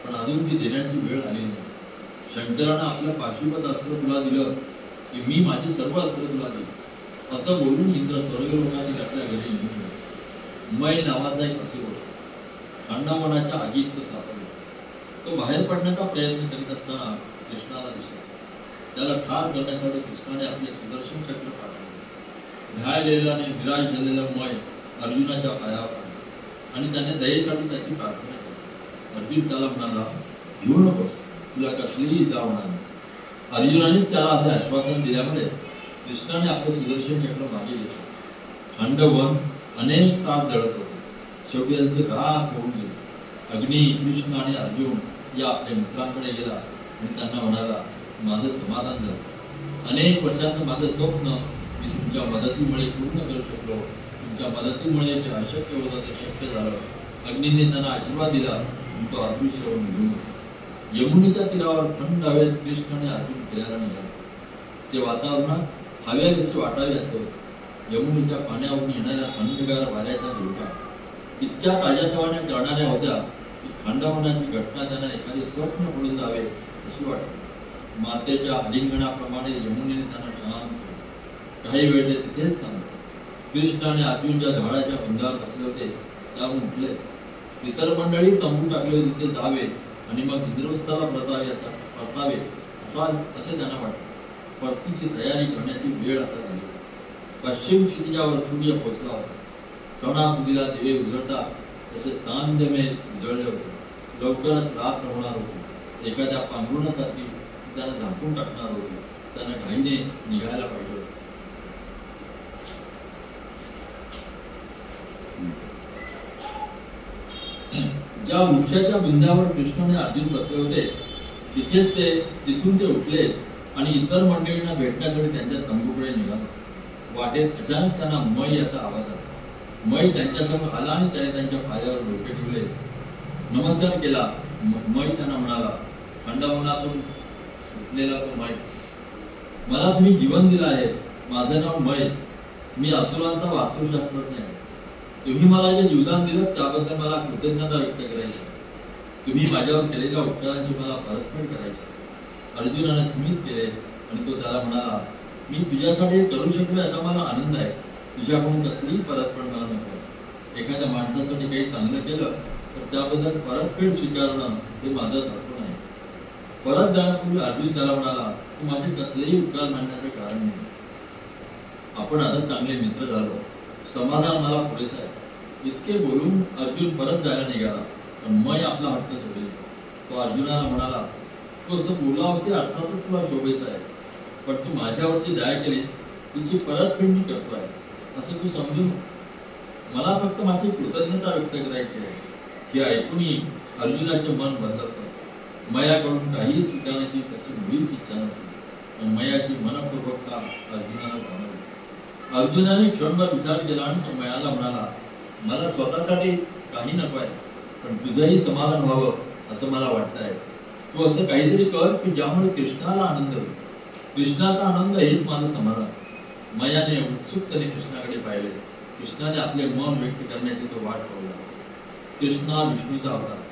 पण अजून ती देण्याची वेळ आली नाही. शंकरानं आपलं पाशुपत अस्त्र तुला दिलं की मी माझी सर्व अस्त्र तुला देईन. असं बोलून इंद्र स्वर्गलोकातील आपल्या घरी निघून गेला. मै नावाचा एक असुर होता. खंडवनाच्या आगीत तो सापडला. तो बाहेर पडण्याचा प्रयत्न करीत असताना कृष्णाला दिसला. त्याला ठार करण्यासाठी कृष्णाने आपले सुदर्शन चक्र पाठवले. घायलेला आणि विराज झालेला मै अर्जुनाच्या पायावर पडला आणि त्याने दयेसाठी त्याची प्रार्थना केली. अर्जुन त्याला म्हणाला, घेऊ नकोस, तुला कसलीही इजा होणार नाही. अर्जुनानेच त्याला असे आश्वासन दिल्यामुळे कृष्णाने आपले सुदर्शन चक्र मागे घेतले. खंडवन अनेक तास जळत होते. शेवटी त्याचे राख होऊन गेले. अग्नी, कृष्ण आणि अर्जुन या आपल्या मित्रांकडे गेला आणि त्यांना म्हणाला, माझं समाधान झालं. अनेक वर्षांचं माझं स्वप्न मी तुमच्या मदतीमुळे पूर्ण करू शकलो. तुमच्या मदतीमुळे जे अशक्य होतं ते शक्य झालं. अग्नीने त्यांना आशीर्वाद दिला आणि तो अदृश्यवरून निघून गेला. यमुनेच्या तीरावर थंड हवेत कृष्ण आणि अर्जुन फिरायला निघाले. ते वातावरणात हवे कसे वाटावे असे होते. यमुनेच्या पाण्यावरून येणाऱ्या थंडगार वाऱ्याच्या झुळका इतक्या ताज्यातवाने करणाऱ्या होत्या की खंडवनाची घटना त्यांना एखादे स्वप्न पडून जावे अशी वाटते. मातेच्या आलिंगणाप्रमाणे यमुनेने त्यांना शांत केले. काही वेळ ते तिथेच थांबले. कृष्ण आणि अर्जुन ज्या झाडाच्या बुंदावर बसले होते त्यावरून उठले. इतर मंडळी तंबू टाकले होते तिथे जावे आणि मग इंद्रवस्थाला परतावे असे त्यांना वाटले. परतीची तयारी करण्याची वेळ आता झाली. पश्चिम क्षितिजावर सूर्य पोचला होता. सणासुदीला दिवे उजळता तसे सांध्यमेघ उजळले होते. लवकरच रात्र होणार होती. एखाद्या पांघरुणासारखी त्याला झाकून टाकणार होती. त्यांना घाईने निघायला पाहिजे होते. ज्या वृक्षाच्या बुंध्यावर कृष्ण आणि अर्जुन बसले होते तिथून ते उठले आणि इतर मंडळींना भेटण्यासाठी त्यांच्या तंबूकडे निघाले. वाटेत अचानक त्यांना मै याचा आवाज आला. मै त्यांच्यासमोर आला आणि त्याने त्यांच्या पायावर डोके ठेवले. नमस्कार केला. मै त्यांना म्हणाला, खंडवनातून सुटलेला तो मै, मला तुम्ही जीवन दिलं आहे. माझं नाव मै. मी असुरांचा वास्तुशास्त्रज्ञ आहे. तुम्ही मला जे जीवदान दिलं त्याबद्दल मला कृतज्ञता व्यक्त करायची. तुम्ही माझ्यावर केलेल्या उपचारांची मला परतफेड करायची. अर्जुनाने स्मित केले आणि तो त्याला म्हणाला, मी तुझ्यासाठी करू शकलो याचा मला आनंद आहे. तुझ्याकडून कसलीही परतफेड मला नको. एखाद्या माणसासाठी काही चांगलं केलं तर त्याबद्दल परतफेड स्वीकारणं हे माझं तत्व नाही. परत जाण्यापूर्वी अर्जुन त्याला म्हणाला, तू माझे कसलेही उपकार मानण्याचे कारण नाही. आपण आता चांगले मित्र झालो. समाधान मला पुरेसा आहे. इतके बोलून अर्जुन परत जायला निघाला. पण मै आपला हट्ट सोडले. तो अर्जुनाला म्हणाला, तू असं बोलावसे अर्थातच तुला शोभेस आहे, पण तू माझ्यावरची दया केलीस तिची परतफेड मी करतो आहे असं तू समजून मला फक्त माझी कृतज्ञता व्यक्त करायची आहे की ऐकूनही अर्जुनाचे मन बदलत मयाकडून काहीही स्वीकारण्याची त्याची मुळीच इच्छा नव्हती. पण मयाची मनपूर्वकता अर्जुनाला जाणवली. अर्जुनाने क्षणभर विचार केला आणि तो मयाला म्हणाला, मला स्वतःसाठी काही नको आहे, पण तुझंही समाधान व्हावं असं मला वाटतंय. तू असं काहीतरी कर की ज्यामुळे कृष्णाला आनंद होईल. कृष्णाचा आनंद हेच माझं समाधान. मयाने उत्सुकतेने कृष्णाकडे पाहिले. कृष्णाने आपले मन व्यक्त करण्याची तो वाट पाहला. कृष्ण हा विष्णूचा अवतार.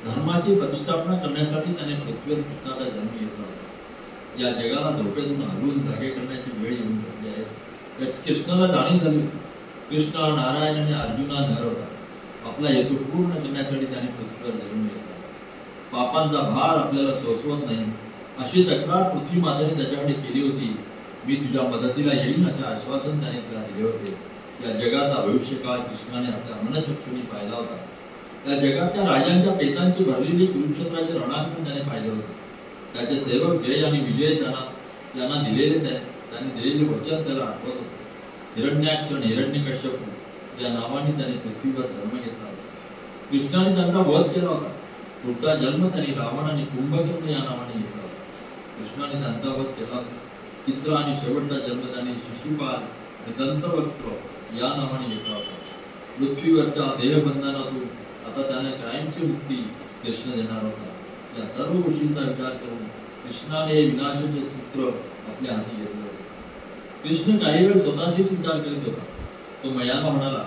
धर्माची प्रतिष्ठापना करण्यासाठी त्याने पृथ्वीवर कृष्णाचा जन्म घेतला होता. या जगाला झोपेतून हलवून जागे करण्याची वेळ येऊन पडली आहे याची कृष्णाला जाणीव झाली. कृष्ण नारायण आणि अर्जुना नर होता. आपला हेतू पूर्ण करण्यासाठी त्याने पृथ्वीवर जन्म घेतला. पापांचा भार आपल्याला सोसवत नाही अशी तक्रार पृथ्वी मातेने त्याच्याकडे केली होती. मी तुझ्या मदतीला येईन असे आश्वासन त्याने त्याला दिले होते. या जगाचा भविष्यकाळ कृष्णाने आपल्या मनचक्षुनी पाहिला होता. त्या जगातल्या राजांच्या पेतांची भरलेली कुरुक्षेत्राचे रणांगण त्याने पाहिले होते. त्याचे सेवक जय आणि विजय त्यांना दिलेले वचन त्याला आठवत होते. हिरण्याक्ष आणि हिरण्यकश्यप या नावाने त्याने पृथ्वीवर जन्म घेतला होता. कृष्णाने त्यांचा वध केला होता. पुढचा जन्म त्यांनी रावण आणि कुंभकर्ण या नावाने घेतला होता. कृष्णाने त्यांचा वध केला होता. तिसरा आणि शेवटचा जन्म त्याने शिशुपाल आणि दंतवक्त्र या नावाने घेतला होता. पृथ्वीवरच्या देहबंधनातून आता त्याने कायमची मुक्ती कृष्ण देणार होता. या सर्व गोष्टींचा विचार करून कृष्णाने हे विनाशाचे सूत्र आपल्या हाती घेतले होते. कृष्ण काही वेळ स्वतःशीच विचार करीत होता. तो मयाला म्हणाला,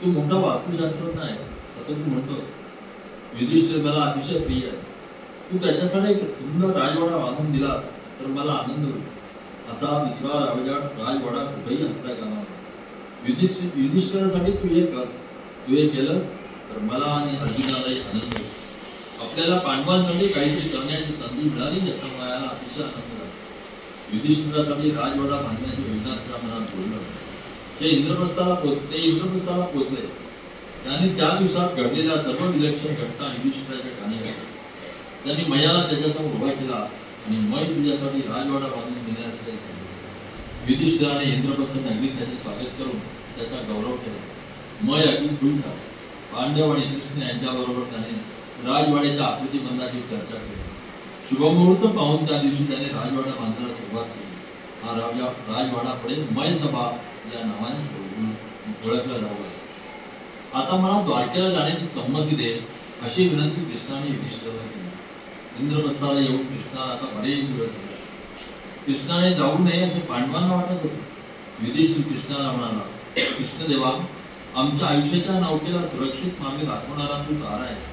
तू मोठा वास्तुशास्त्रज्ञ आहेस असं तू म्हणतोस. युधिष्ठिर मला अतिशय प्रिय आहे. तू त्याच्यासाठी एक सुंदर राजवाडा बांधून दिलास तर मला आनंद होईल. असा दुसरा राजवाडा कुठेही असता कामा नये. युधिष्ठिरासाठी तू हे कर. तू हे केलंस तर मला आणि अर्जुनालाही आनंद होईल. आपल्याला पांडवांसाठी काहीतरी करण्याची संधी मिळाली याचा मयाला अतिशय आनंद झाला. युधिष्ठिरासाठी राजवाडा बांधण्याची योजना त्या मनात बोललं. ते इंद्रप्रस्थाला पोहोचले. त्यांनी त्या दिवसात घडलेल्या सर्व विलक्षण घटना युधिष्ठिराच्या कानी घातल्या. त्यांनी मयाला त्याच्यासमोर उभा केला आणि मय तुझ्यासाठी राजवाडा बांधून देण्याचे सांगितले. युधिष्ठिराने इंद्रप्रस्थ नगरीत त्याचे स्वागत करून त्याचा गौरव केला. मय अगदी खुश झाला. पांडव आणि कृष्ण यांच्याबरोबर त्याने राजवाड्याच्या आकृतीबंधाची चर्चा केली. शुभमुहूर्त पाहून त्या दिवशी त्याने राजवाडा बांधायला सुरुवात केली. हा राजवाडा पुढे मय सभा या नावाने ओळखला जाऊ. आता मला द्वारकेला जाण्याची संमती दे अशी विनंती कृष्णाने युधिष्ठिराला केली. इंद्रप्रस्थाला येऊन कृष्णाला आता बरेच दिवस झाले. कृष्णाने जाऊ नये असे पांडवांना वाटत होते. युधिष्ठिर कृष्णाला म्हणाला, कृष्णदेवा, आमच्या आयुष्याच्या नौकेला सुरक्षित मार्ग दाखवणारा तू तारा आहेस.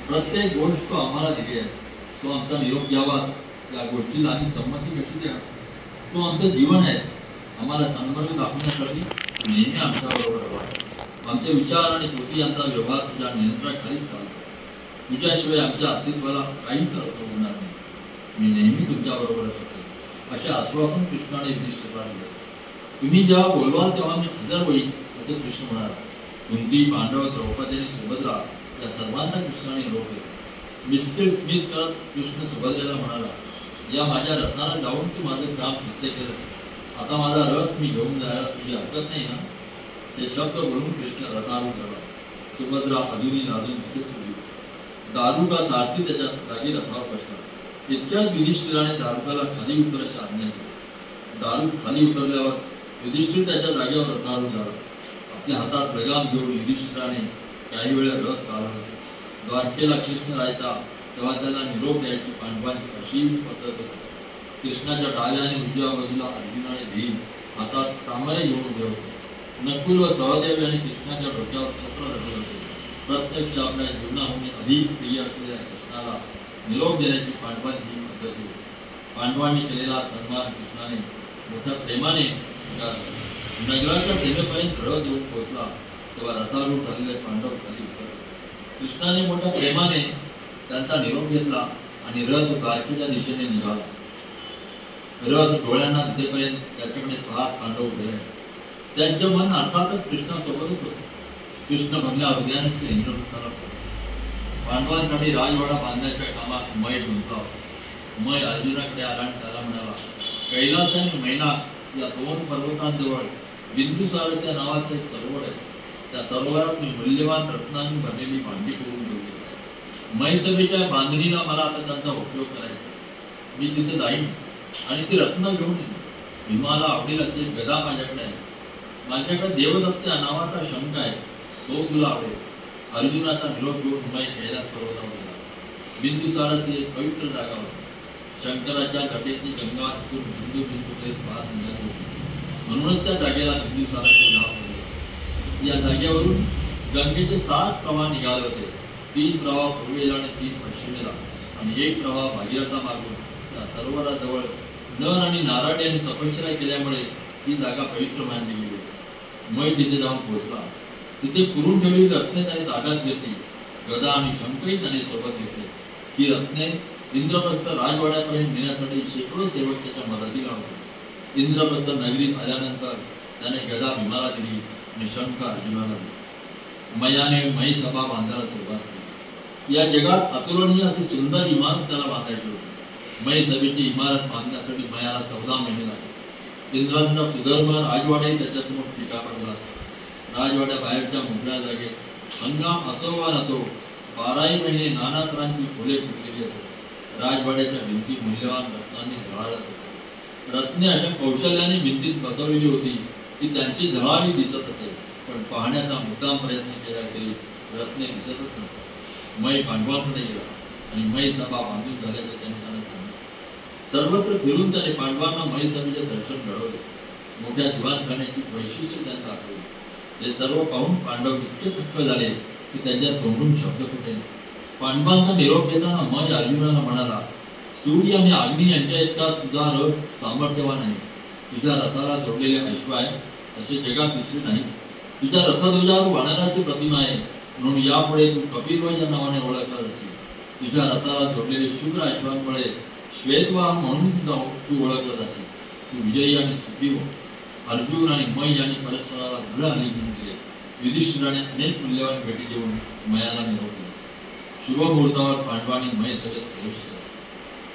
प्रत्येक गोष्ट आम्हाला दिली आहे. तो आमचा निरोप घ्यावास या गोष्टीला आम्ही संमती कशी द्या. तू आमचं जीवन आहेस. आम्हाला सन्मार्ग दाखवण्यासाठी नेहमी आमच्या बरोबर हवा. आमचे विचार आणि कृती यांचा व्यवहार तुझ्या नियंत्रणाखालीच चालतो. तुझ्याशिवाय आमच्या अस्तित्वाला काहीच अर्थ होणार नाही. मी नेहमी तुमच्या बरोबरच असेल असे आश्वासन कृष्णाने युधिष्ठिराला दिले. तुम्ही जेव्हा बोलवाल तेव्हा मी हजर होईल असे कृष्ण म्हणाला. कुंती, पांडव, द्रौपदी आणि सुभद्रा या सर्वांचा कृष्णाने निरोप दिला. मिस्किल स्मित करत कृष्ण सुभद्रेला म्हणाला, या माझ्या रथाला जाऊन तू माझे काम कृत्य केलंस. आता माझा रथ मी घेऊन जायला तुझी हरकत नाही ना. ते शब्द बोलून कृष्ण रथारूढ झाला. सुभद्रा अजूनही लाजून तिथेच उभी. दारुका सारखी त्याच्या जागी रथावर बसला. इतक्याच युधिष्ठिराने दारुकाला खाली उतरायची आज्ञा दिली. दारुक खाली उतरल्यावर युधिष्ठिर त्याच्या जागेवर रथारूढ झाला. आपल्या हातात लगाम घेऊन युधिष्ठिराने काही वेळा रथ चालवला. द्वारकेला कृष्ण राहायचा तेव्हा त्याला निरोप द्यायची पांडवांची अशीच पद्धत होती. कृष्णाच्या डाव्या आणि उजव्या बाजूला अर्जुनाने भीम हातात सामरे घेऊन उभे होते. नकुल व सहदेव यांनी कृष्णाच्या डोक्यावर छत्र धरले होते. प्रत्यक्ष आपल्या जीवनाहून अधिक प्रिय असलेल्या कृष्णाला निरोप देण्याची पांडवांची ही पद्धत होती. पांडवांनी केलेला सन्मान कृष्णाने मोठ्या प्रेमाने स्वीकारला. नगराच्या सीमेपर्यंत रथ येऊन पोहोचला तेव्हा रथारूढ झालेले पांडव खाली उतरले. कृष्णाने मोठ्या प्रेमाने त्यांचा निरोप घेतला आणि रथ द्वारकेच्या दिशेने निघाला. रथ डोळ्यांना दिसेपर्यंत त्याच्याकडे पाहत पांडव उभे. त्यांचे मन अर्थातच कृष्णासोबतच होते. कृष्ण भरल्या हृदयानेच ते इंद्रप्रस्थाला पोहोचले. पांडवांसाठी राजवाडा बांधण्याच्या कामात मय गुंतला होता. मय अर्जुनाकडे आला आणि त्याला म्हणाला, कैलास आणि मैनाक या दोन पर्वतांजवळ बिंदुसारस या नावाचं एक सरोवर आहे. त्या सरोवरात मी मूल्यवान रत्नांनी भरलेली भांडी करून ठेवली. मैसभेच्या बांधणीला मला आता त्यांचा उपयोग करायचा. मी तिथे जाईन आणि ती रत्न घेऊन येईन. भीमाला आवडेल असे गदा माझ्याकडे आहे. माझ्याकडे देवदत्त नावाचा शंख आहे, तो तुला आवडेल. अर्जुनाचा निरोप घेऊन मै कैलास पर्वतावर गेला. बिंदुसारास एक पवित्र जागा होती. शंकराच्या घटेची गंगा तिथून बिंदू बिंदूकडे पाहत निघत होती. म्हणूनच त्या जागेला बिंदुसाराचे नाव पडले. या जागेवरून गंगेचे 7 प्रवाह निघाले होते. 3 प्रवाह पूर्वेला आणि 3 पश्चिमेला आणि 1 प्रवाह भागीरथा मार्गून त्या सरोवराजवळ नर आणि नारायण यांनी तपश्चर्या केल्यामुळे ही जागा पवित्र मानली गेली. मै तिथे जाऊन पोहोचला. तिथे पुरून ठेवलेली रत्ने त्याने ताब्यात घेतली. गदा आणि शंखही त्याने सोबत घेतले. ही रत्ने इंद्रप्रस्थ राजवाड्यापर्यंत नेण्यासाठी शेकडो सेवक त्याच्या मदतीला होते. इंद्रप्रस्थ नगरीत आल्यानंतर त्याने गदा भीमाला दिली आणि शंख अर्जुनाला दिली. मयाने मै सभा बांधायला सुरुवात केली. या जगात अतुलनीय अशी सुंदर इमारत त्याला बांधायची होती. मै सभेची इमारत बांधण्यासाठी मयाला 14 महिने लागले. इंद्राचा सुधर्म राजवाडाही त्याच्यासमोर टीका पडला असतो. राजवाड्या बाहेरच्या मोकळ्या जागेत हंगाम असो वा नसो 12ही महिने नाना तऱ्हांची फुले फुटलेली असत. राजवाड्याच्या भिंती मूल्यवान रत्नांनी झळाळत होत्या. रत्ने अशा कौशल्याने भिंतीत बसवलेली होती की त्यांची झळाळी दिसत असे, पण पाहण्याचा मुद्दाम प्रयत्न केला तरी रत्ने दिसतच नव्हते. मै पांडवांकडे गेला आणि मै सभा बांधून झाल्याचे त्यांनी त्याला सांगितले. सर्वत्र फिरून त्याने पांडवांना मै सभेचे दर्शन घडवले. मोठ्या दिवाणखान्याची वैशिष्ट्य त्यांना दाखवली. हे सर्व पाहून पांडव इतके थक्क झाले की त्यांच्या तोंडून शब्द फुटेल. पांडवांचा निरोप घेताना मै अर्जुनाला म्हणाला, सूर्य आणि अग्नी यांच्या इतका तुझा रथ सामर्थ्यवान आहे. तुझ्या रथाला जोडलेले अश्व आहे असे जगात दुसरे नाही. तुझ्या रथध्वजावर वानराची प्रतिमा आहे, म्हणून यापुढे तू कपिध्वज या नावाने ओळखला जाशील. तुझ्या रथाला जोडलेले शुभ्र अश्वांमुळे श्वेतवाहन म्हणून तू ओळखला जाशील. तू विजयी आणि सुखी हो. अर्जुन आणि मै यांनी परस्पराला दृढ आलिंगन दिले. युधिष्ठिराने अनेक मूल्यवान भेटी देऊन मयाला निरोप दिला. शुभ मुहूर्तावर पांडवांनी मै सभेत प्रवेश केला.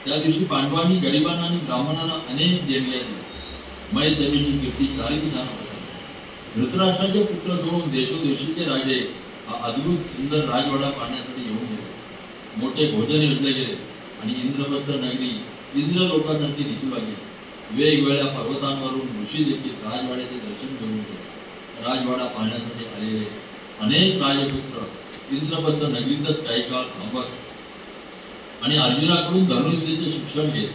त्या दिवशी पांडवांनी गरिबांना आणि ब्राह्मणांना अनेक देणग्या दिल्या. मै सभेची कीर्ती 4 दिवसांना पसरली. धृतराष्ट्राचे पुत्र सोडून देशोदेशीचे राजे हा अद्भुत सुंदर राजवाडा पाहण्यासाठी येऊन गेले. मोठे भोजन योजले गेले आणि इंद्रप्रस्थ नगरी इंद्रलोकासारखी दिसू लागली. वेगवेगळ्या पर्वतांवरून ऋषी देखील राजवाड्याचे दर्शन घेऊन गेले. राजवाडा पाहण्यासाठी आलेले अनेक राजपुत्र इंद्रप्रस्थ नगरीतच काही काळ थांबत आणि अर्जुनाकडून धनुर्विद्येचे शिक्षण घेत.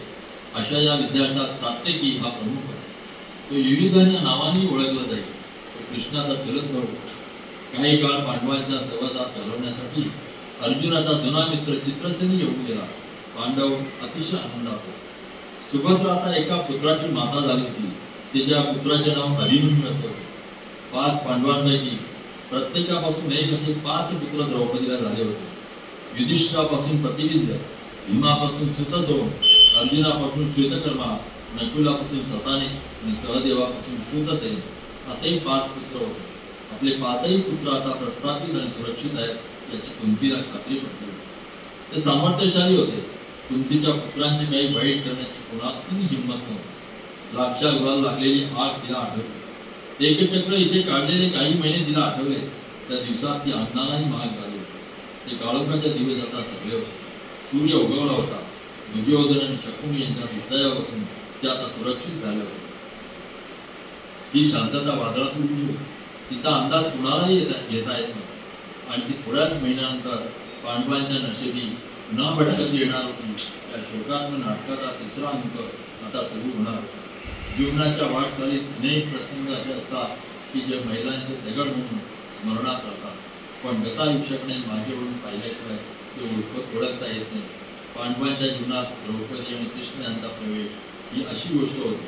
अशा या विद्यार्थ्यात सात्यकी हा प्रमुख होता. तो युयुधन या नावाने ओळखला जाईल. तो कृष्णाचा चलत भाऊ. काही काळ पांडवांच्या सहवासात घालवण्यासाठी अर्जुनाचा जुना मित्र चित्रसेनी येऊन गेला. पांडव अतिशय आनंदात होते. सुभद्रा आता एका पुत्राची माता झाली होती. तिच्या पुत्राचे नाव अभिमन्यू असे होते. 5 पांडवांपैकी प्रत्येकापासून एक असे 5 पुत्र द्रौपदीला झाले होते. युधिष्ठिरापासून प्रतिविंध्य, भीमापासून सुतसोम, अर्जुनापासून श्वेतकर्मा, नकुलापासून सताने आणि सहदेवापासून श्रुतसेन असेही 5 पुत्र होते. आपले 5ही पुत्र आता प्रस्थापित आणि सुरक्षित आहेत याची कुंतीला खात्री पटली. ते सामर्थ्यशाली होते. कुंतीच्या पुत्रांचे काही वाईट करण्याची कोणातही हिंमत नव्हती. लाक्षागृहाला लागलेली आग तिला आठवली. एकचक्र इथे काढलेले काही महिने तिला आठवले. त्या दिवसात ती अन्नालाही महाग झाली होती. ते काळोखाचे दिवस आता सगळे होते. सूर्य उगवला होता. दुर्योधन आणि शकुनी यांच्या हृदयावर बसून ते आता सुरक्षित झाले होते. ही शांतता वादळात उडली होती. तिचा अंदाज कुणालाही घेता येत नव्हता. आणि ती थोड्याच महिन्यानंतर पांडवांच्या नशिबी न भटकत येणार होती. त्या शोकात्मक नाटकाचा 3रा अंक आता सुरू होणार होता. जीवनाच्या वाटचालीत अनेक प्रसंग असे असतात की जे महिलांचे दगड म्हणून स्मरणात राहतात, पण गतायुष्याकडे मागे वळून पाहिल्याशिवाय ते ओळखता येत नाही. पांडवांच्या जीवनात द्रौपदी आणि कृष्ण यांचा प्रवेश ही अशी गोष्ट होती.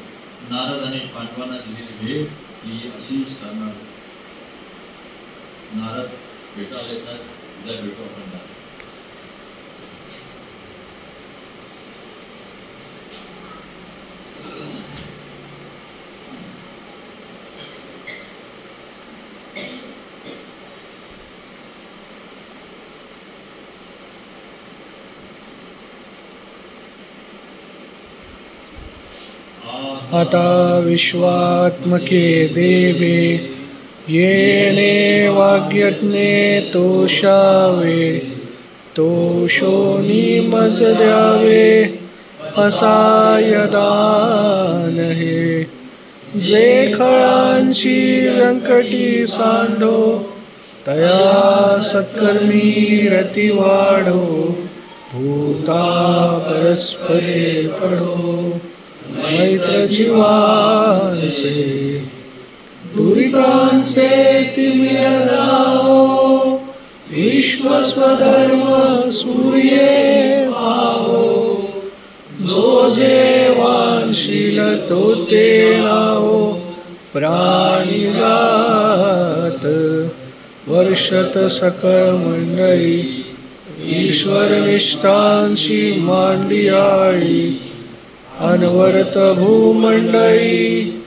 नारदाने पांडवांना दिलेली भेट ही अशीच करणार होती. नारद भेटायला येतात. उद्या भेटू आपण. आता विश्वात्मके देवे येणे वाग्यज्ञे तोषावे, तोषोनी मज द्यावे, असा यदान हे. जे खयांशी व्यंकटी सांडो, तया सत्कर्मी रती वाढो. भूता परस्परे पडो, मैत्र जीवांचे. दुरितांचे तिमिर जाओ, विश्व स्वधर्म सूर्ये पावो. जो जेवानशील तो ते नावो, प्राणी जात वर्षत सकळ मंडळी. ईश्वर निष्ठांशी मांडियाई, अनवर्त भूमंडळी.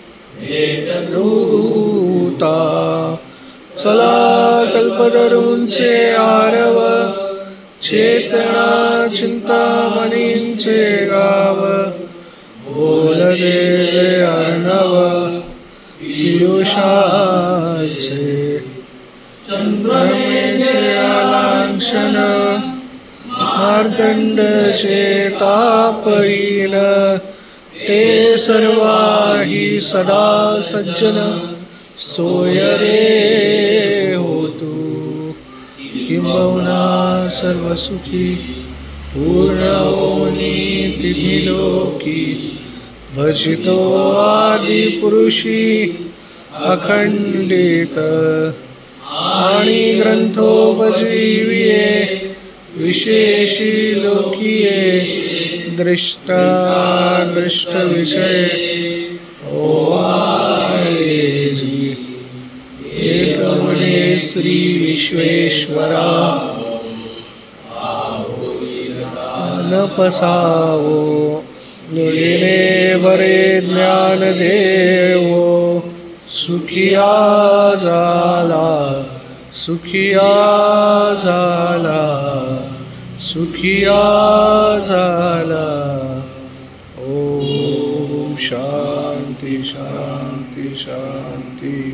दूता चला कल्पतरूंचे आरव, चेतना चिंतामणींचे गाव. बोलले जे अर्णव पियुषाचे, चंद्रमेचे आलांक्षण. मार्तंडचे तापहीन, ते सर्वाही सदा सज्जन. सोय रे होतु किंबहुना सर्वसुखी. पूर्ण होनी तिन्ही लोकी, भजितो आदिपुरुषी. अखंडित आणि ग्रंथोपजीविये, विशेषी लोकीये. दृष्टा दृष्ट विषय ओवायेजी. एकमने श्री विश्वेश्वरा, न पसावो. येणे बरे ज्ञान देवो, सुखिया झाला, सुखिया झाला, सुखिया झाला. ओम शांती शांती शांती.